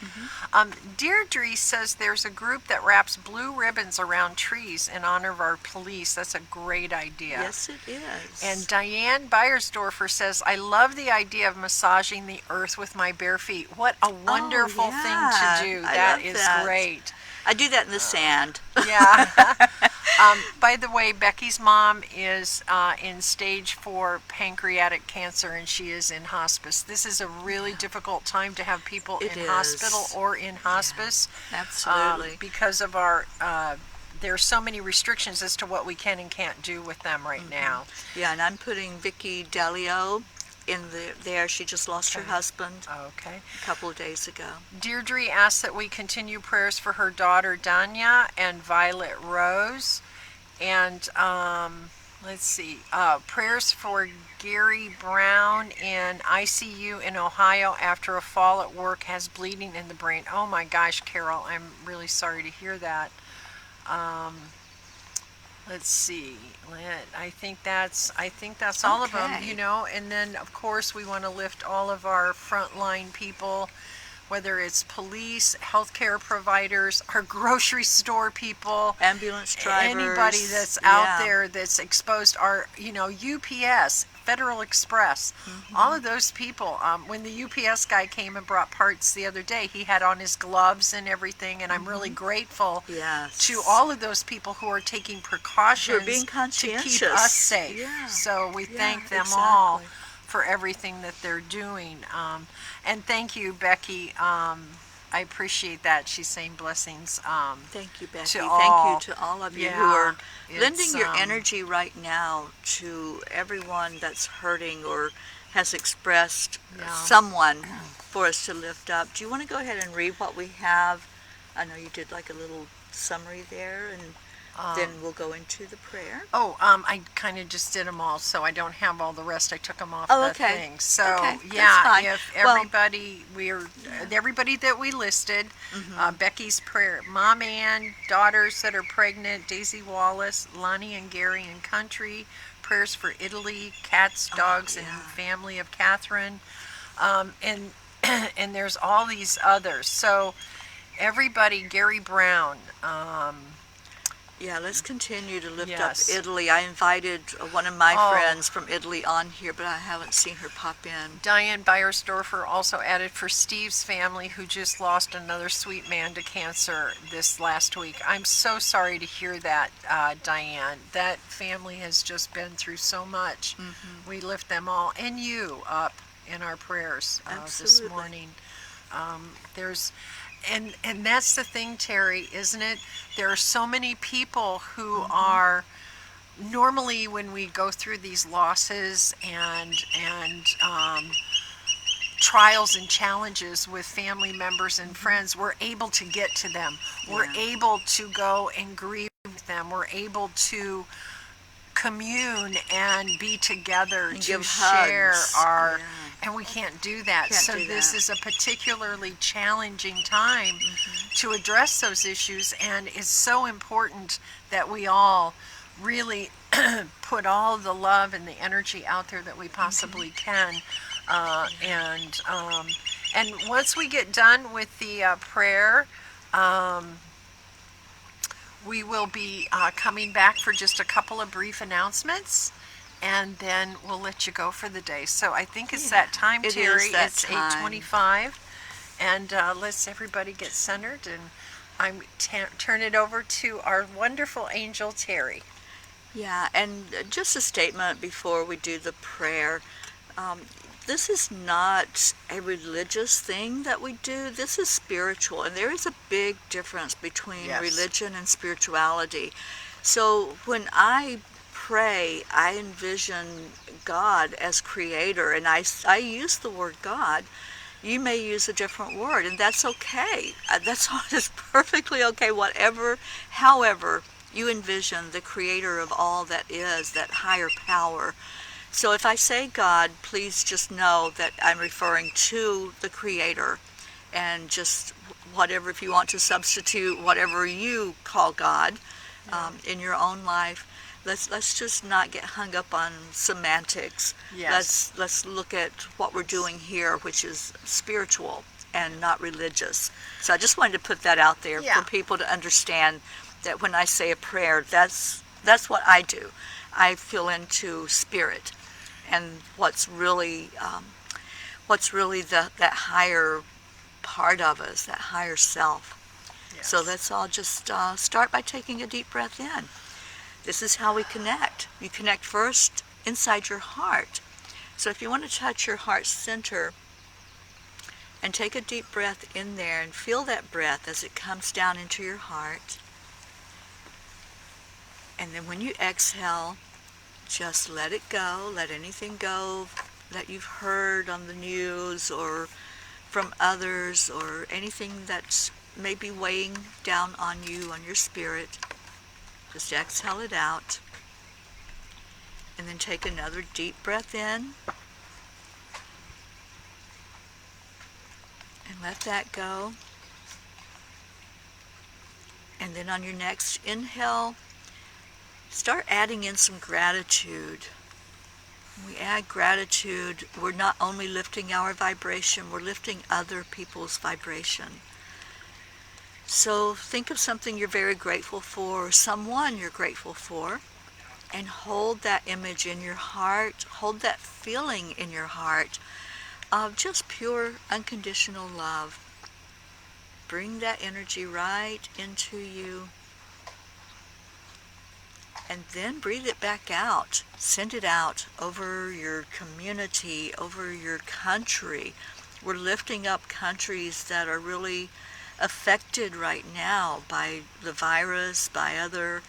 Deirdre says there's a group that wraps blue ribbons around trees in honor of our police. That's a great idea. Yes, it is. And Diane Beiersdorfer says, I love the idea of massaging the earth with my bare feet. What a wonderful thing to do. That is great. I do that in the sand. Yeah. By the way, Becky's mom is in stage 4 pancreatic cancer, and she is in hospice. This is a really difficult time to have people in hospital or in hospice. Yeah, absolutely. Because of our, there are so many restrictions as to what we can and can't do with them right now. Yeah, and I'm putting Vicki Delio in there. She just lost her husband a couple of days ago. Deirdre asks that we continue prayers for her daughter Danya and Violet Rose. And let's see, prayers for Gary Brown in ICU in Ohio after a fall at work, has bleeding in the brain. Oh my gosh, Carol, I'm really sorry to hear that. Let's see. I think that's all of them, you know. And then, of course, we want to lift all of our frontline people, whether it's police, healthcare providers, our grocery store people, ambulance drivers, anybody that's out there that's exposed. Our, UPS, Federal Express, all of those people. When the UPS guy came and brought parts the other day, he had on his gloves and everything, and I'm really grateful to all of those people who are taking precautions being to keep us safe. Yeah. So we thank them all for everything that they're doing. And thank you, Becky. I appreciate that. She's saying blessings. Thank you, Becky. Thank you to all of you who are lending your energy right now to everyone that's hurting or has expressed someone for us to lift up. Do you want to go ahead and read what we have? I know you did like a little summary there, and then we'll go into the prayer. I kind of just did them all, so I don't have all the rest. I took them off the thing. So if everybody everybody that we listed, Becky's prayer, Mom Ann, daughters that are pregnant, Daisy Wallace, Lonnie and Gary in country, prayers for Italy, cats, dogs, and family of Catherine, and and there's all these others. So everybody, Gary Brown. Let's continue to lift up Italy. I invited one of my friends from Italy on here, but I haven't seen her pop in. Diane Beiersdorfer also added for Steve's family, who just lost another sweet man to cancer this last week. I'm so sorry to hear that, Diane. That family has just been through so much. We lift them all and you up in our prayers this morning. And that's the thing, Teri, isn't it? There are so many people who are normally, when we go through these losses and trials and challenges with family members and friends, we're able to get to them. We're able to go and grieve with them. We're able to commune and be together and to share our Yeah. And we can't do that. This is a particularly challenging time to address those issues, and it's so important that we all really put all the love and the energy out there that we possibly can. And once we get done with the prayer, We will be coming back for just a couple of brief announcements, and then we'll let you go for the day. So I think it's that time, it Teri. is that It's time. 8:25, and let's everybody get centered, and I'm turn it over to our wonderful angel, Teri. Yeah, and just a statement before we do the prayer. Um, this is not a religious thing that we do. This is spiritual, and there is a big difference between Yes. religion and spirituality. So when I pray, I envision God as creator, and I use the word God. You may use a different word, and that's okay. That's perfectly okay. Whatever, however, you envision the creator of all that is, that higher power. So if I say God, please just know that I'm referring to the creator, and just whatever, if you want to substitute whatever you call God in your own life, let's just not get hung up on semantics. Yes. Let's look at what we're doing here, which is spiritual and not religious. So I just wanted to put that out there Yeah. for people to understand that when I say a prayer, that's what I do. I feel into spirit and what's really that higher part of us, that higher self. Yes. So let's all just start by taking a deep breath in. This is how we connect. You connect first inside your heart. So if you want to touch your heart center and take a deep breath in there and feel that breath as it comes down into your heart. And then when you exhale, just let it go. Let anything go that you've heard on the news or from others, or anything that's maybe weighing down on you, on your spirit. Just exhale it out. And then take another deep breath in. And let that go. And then on your next inhale, start adding in some gratitude. When we add gratitude, we're not only lifting our vibration, we're lifting other people's vibration. So think of something you're very grateful for, or someone you're grateful for, and hold that image in your heart, hold that feeling in your heart of just pure, unconditional love. Bring that energy right into you, and then breathe it back out. Send it out over your community, over your country. We're lifting up countries that are really affected right now by the virus, by other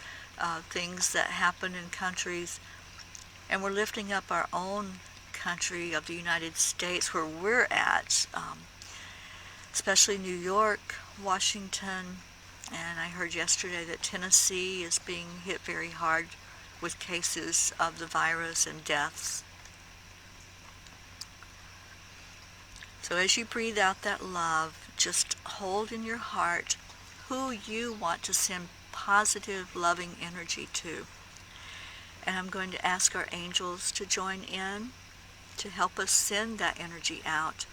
things that happen in countries. And we're lifting up our own country of the United States where we're at, especially New York, Washington, and I heard yesterday that Tennessee is being hit very hard with cases of the virus and deaths. So as you breathe out that love, just hold in your heart who you want to send positive, loving energy to. And I'm going to ask our angels to join in to help us send that energy out.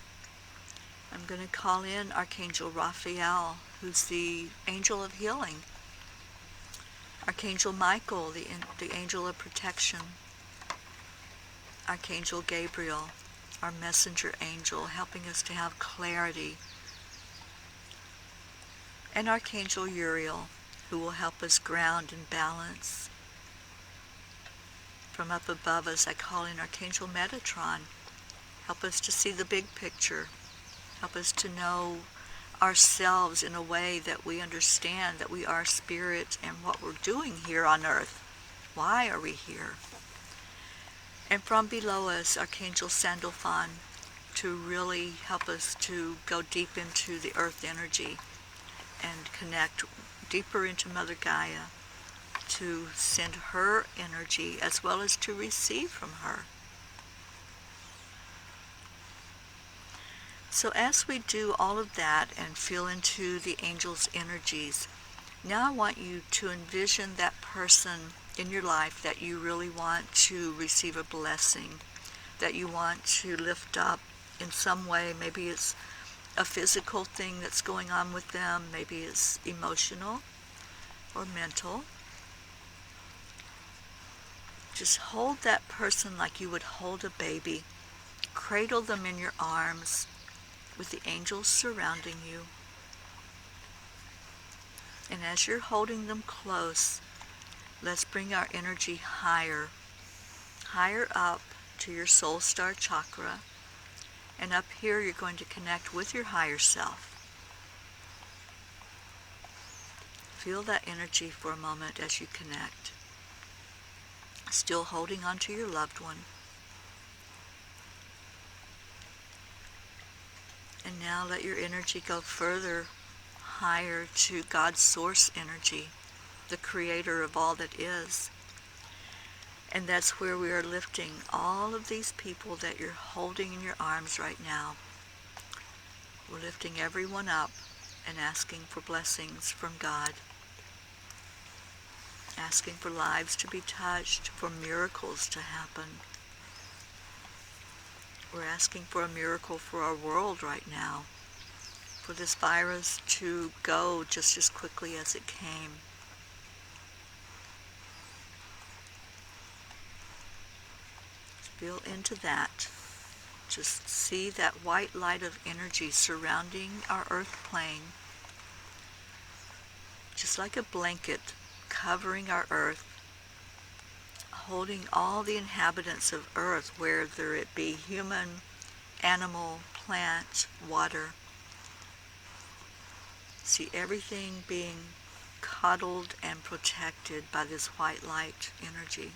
I'm going to call in Archangel Raphael, who's the angel of healing. Archangel Michael, the angel of protection. Archangel Gabriel, our messenger angel, helping us to have clarity. And Archangel Jeryl, who will help us ground and balance. From up above us, I call in Archangel Metatron. Help us to see the big picture. Help us to know ourselves in a way that we understand that we are spirit and what we're doing here on earth. Why are we here? And from below us, Archangel Sandalphon, to really help us to go deep into the earth energy and connect deeper into Mother Gaia, to send her energy as well as to receive from her. So as we do all of that and feel into the angels' energies, now I want you to envision that person in your life that you really want to receive a blessing, that you want to lift up in some way. Maybe it's a physical thing that's going on with them, maybe it's emotional. or mental. Just hold that person like you would hold a baby. Cradle them in your arms with the angels surrounding you. And as you're holding them close, let's bring our energy higher, higher up to your soul star chakra. And up here you're going to connect with your higher self. Feel that energy for a moment as you connect. Still holding on to your loved one. And now let your energy go further, higher to God's source energy, the creator of all that is. And that's where we are lifting all of these people that you're holding in your arms right now. We're lifting everyone up and asking for blessings from God. Asking for lives to be touched, for miracles to happen. We're asking for a miracle for our world right now, for this virus to go just as quickly as it came. Feel into that. Just see that white light of energy surrounding our earth plane, just like a blanket covering our earth, holding all the inhabitants of earth, whether it be human, animal, plant, water. See everything being cuddled and protected by this white light energy.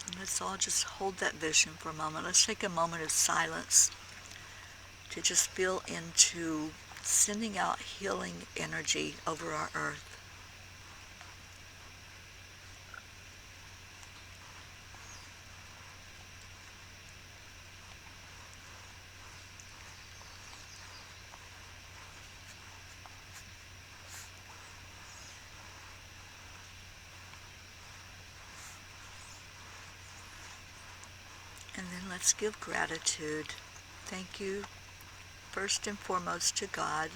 And let's all just hold that vision for a moment. Let's take a moment of silence to just feel into sending out healing energy over our earth. And then let's give gratitude. Thank you first and foremost to God.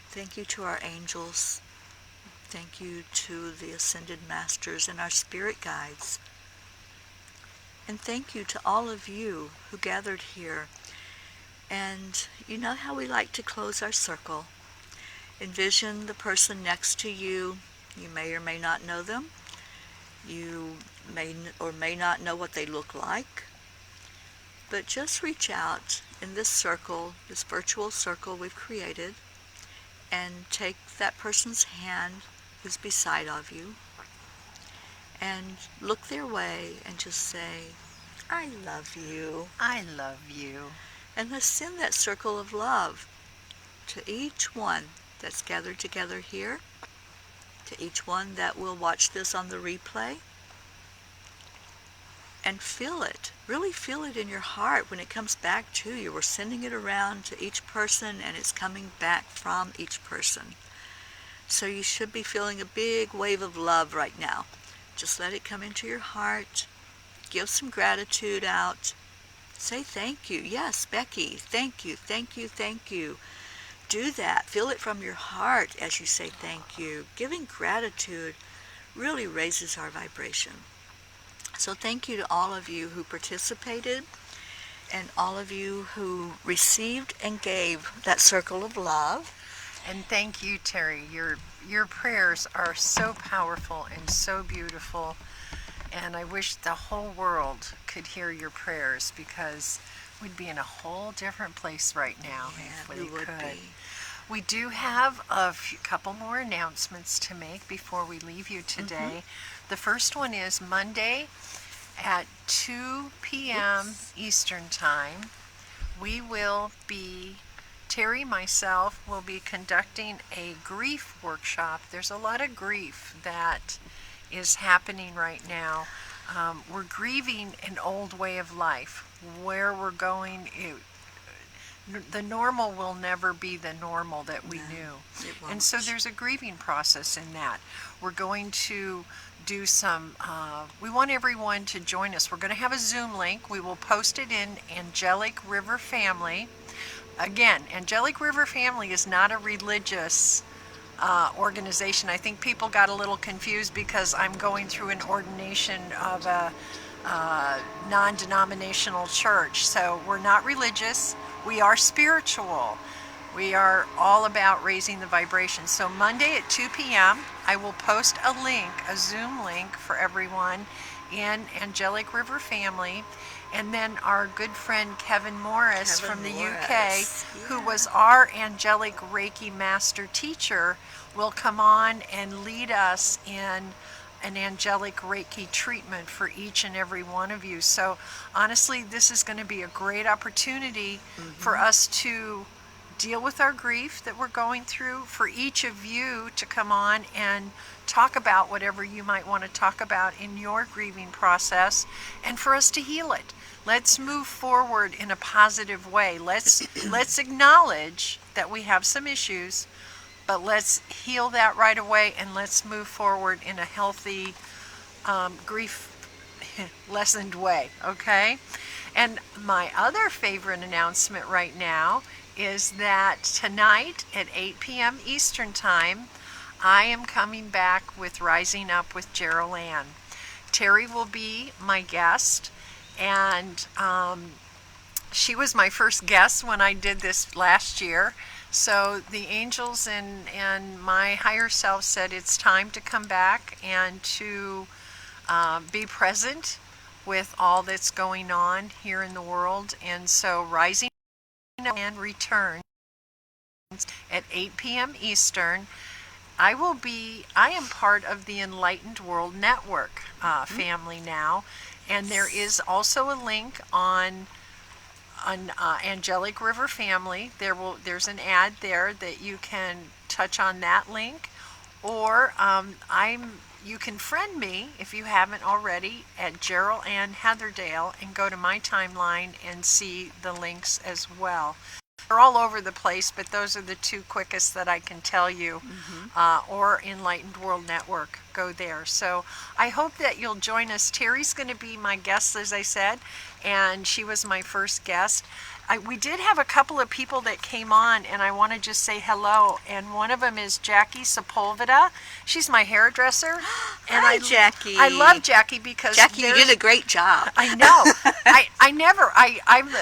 Thank you to our angels. Thank you to the Ascended Masters and our spirit guides. And thank you to all of you who gathered here. And you know how we like to close our circle. Envision the person next to you. You may or may not know them. You may or may not know what they look like. But just reach out in this circle, this virtual circle we've created, and take that person's hand who's beside of you, and look their way and just say, I love you. I love you. And let's send that circle of love to each one that's gathered together here, to each one that will watch this on the replay. And feel it, really feel it in your heart when it comes back to you. We're sending it around to each person and it's coming back from each person. So you should be feeling a big wave of love right now. Just let it come into your heart. Give some gratitude out. Say thank you. Yes, Becky, thank you, thank you, thank you. Do that. Feel it from your heart as you say thank you. Giving gratitude really raises our vibration. So thank you to all of you who participated and all of you who received and gave that circle of love. And thank you, Teri. Your prayers are so powerful and so beautiful. And I wish the whole world could hear your prayers, because we'd be in a whole different place right now if we would could. be. We do have a couple more announcements to make before we leave you today. The first one is Monday at 2 p.m. Eastern Time. We will be, Teri, myself, will be conducting a grief workshop. There's a lot of grief that is happening right now. We're grieving an old way of life. Where we're going, the normal will never be the normal that we knew. And so there's a grieving process in that. We're going to do some, we want everyone to join us. We're going to have a Zoom link. We will post it in Angelic River Family. Again, Angelic River Family is not a religious organization. I think people got a little confused because I'm going through an ordination of a non-denominational church. So we're not religious. We are spiritual. We are all about raising the vibration. So Monday at 2 p.m. I will post a link, a Zoom link for everyone in Angelic River Family. And then our good friend Kevin Morris from the UK, who was our Angelic Reiki Master Teacher, will come on and lead us in an Angelic Reiki treatment for each and every one of you. So honestly, this is going to be a great opportunity for us to deal with our grief that we're going through, for each of you to come on and talk about whatever you might want to talk about in your grieving process, and for us to heal it. Let's move forward in a positive way. Let's acknowledge that we have some issues, but let's heal that right away, and let's move forward in a healthy, grief lessened way, okay? And my other favorite announcement right now is that tonight at 8 p.m. Eastern Time, I am coming back with Rising Up with Jeryl. Teri will be my guest, and she was my first guest when I did this last year. So the angels and my higher self said it's time to come back and to be present with all that's going on here in the world. And so Rising and returns at 8 p.m. Eastern. I am part of the Enlightened World Network family now, and there is also a link on Angelic River Family. There's an ad there that you can touch on that link, or you can friend me if you haven't already at Jeryl and Heatherdale and go to my timeline and see the links as well. They're all over the place, but those are the two quickest that I can tell you. Or Enlightened World Network, go there. So I hope that you'll join us. Teri's going to be my guest, as I said, and she was my first guest. We did have a couple of people that came on, and I want to just say hello. And one of them is Jackie Sepulveda. She's my hairdresser. And Hi, Jackie. I love Jackie because Jackie, you did a great job. I know.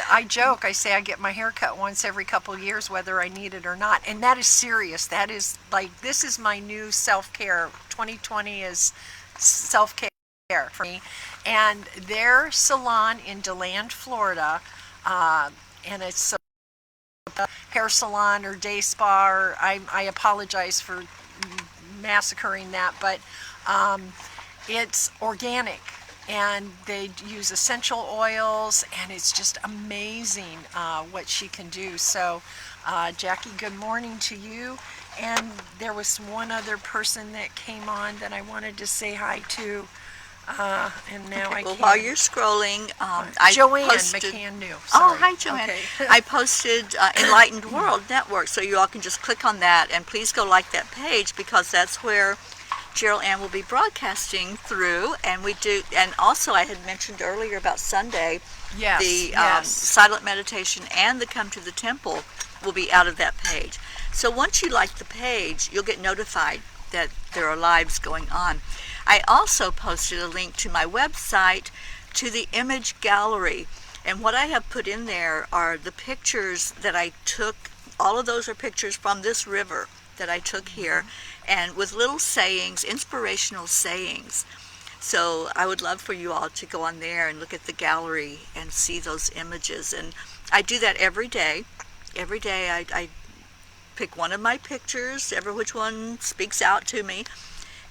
I joke. I say I get my hair cut once every couple of years, whether I need it or not. And that is serious. That is like, this is my new self-care. 2020 is self-care for me. And their salon in DeLand, Florida, and it's a hair salon or day spa, or I apologize for massacring that, but it's organic, and they use essential oils, and it's just amazing what she can do. So Jackie, good morning to you. And there was one other person that came on that I wanted to say hi to. And now I can't. While you're scrolling, Joanne posted, McCann New. Oh, hi, Joanne. Okay. I posted Enlightened World Network, so you all can just click on that, and please go like that page, because that's where Jeryl Ann will be broadcasting through. And we do, and also I had mentioned earlier about Sunday, the silent meditation and the Come to the Temple will be out of that page. So once you like the page, you'll get notified that there are lives going on. I also posted a link to my website to the image gallery, and what I have put in there are the pictures that I took. All of those are pictures from this river that I took here, and with little sayings, inspirational sayings. So I would love for you all to go on there and look at the gallery and see those images. And I do that every day. Every day I pick one of my pictures, ever which one speaks out to me,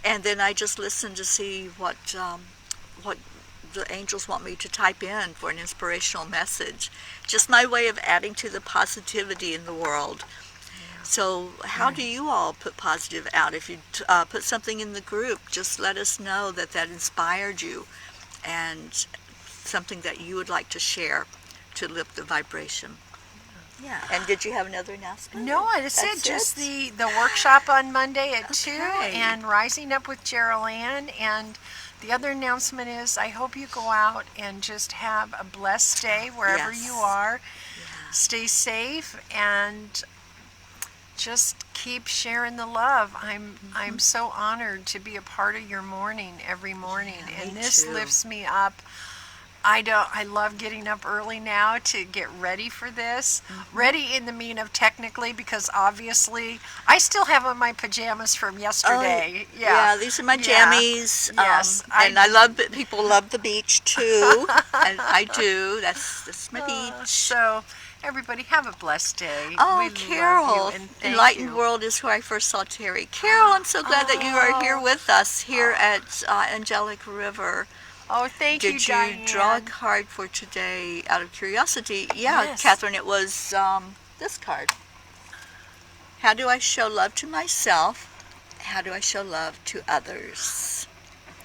and then I just listen to see what the angels want me to type in for an inspirational message. Just my way of adding to the positivity in the world. So how do you all put positive out? If you put something in the group, just let us know that inspired you, and something that you would like to share to lift the vibration. Yeah. And did you have another announcement? No, that's it. That's Just it? the workshop on Monday at 2 Okay. and Rising Up with Jeryl. And the other announcement is I hope you go out and just have a blessed day wherever Yes. you are. Yeah. Stay safe and just keep sharing the love. I'm so honored to be a part of your morning every morning, Yeah, and me this too. lifts me up. I love getting up early now to get ready for this. Ready in the mean of technically, because obviously I still have on my pajamas from yesterday. Yeah, these are my Yeah. jammies. Yes, And I love that people love the beach too. And I do. That's my beach. So everybody have a blessed day. Oh, We love you Carol, and thank Enlightened you. World is where I first saw Teri. Carol, I'm so glad that you are here with us here at Angelic River. Oh, thank you, Did you draw a Diane. card for today out of curiosity? Yeah, Yes. Catherine, it was this card. How do I show love to myself? How do I show love to others?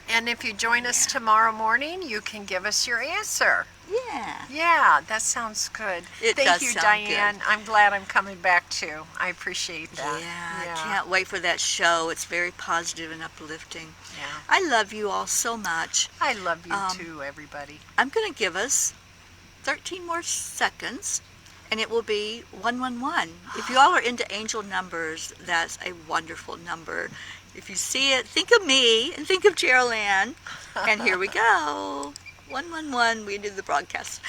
And if you join us tomorrow morning, you can give us your answer. Yeah. Yeah, that sounds good. It Thank does you, sound Diane. good. I'm glad I'm coming back too. I appreciate that. Yeah, I can't wait for that show. It's very positive and uplifting. Yeah. I love you all so much. I love you Um, too, everybody. I'm going to give us 13 more seconds, and it will be 111. If you all are into angel numbers, that's a wonderful number. If you see it, think of me and think of Jeryl Ann. And here we go. 111, we do the broadcast.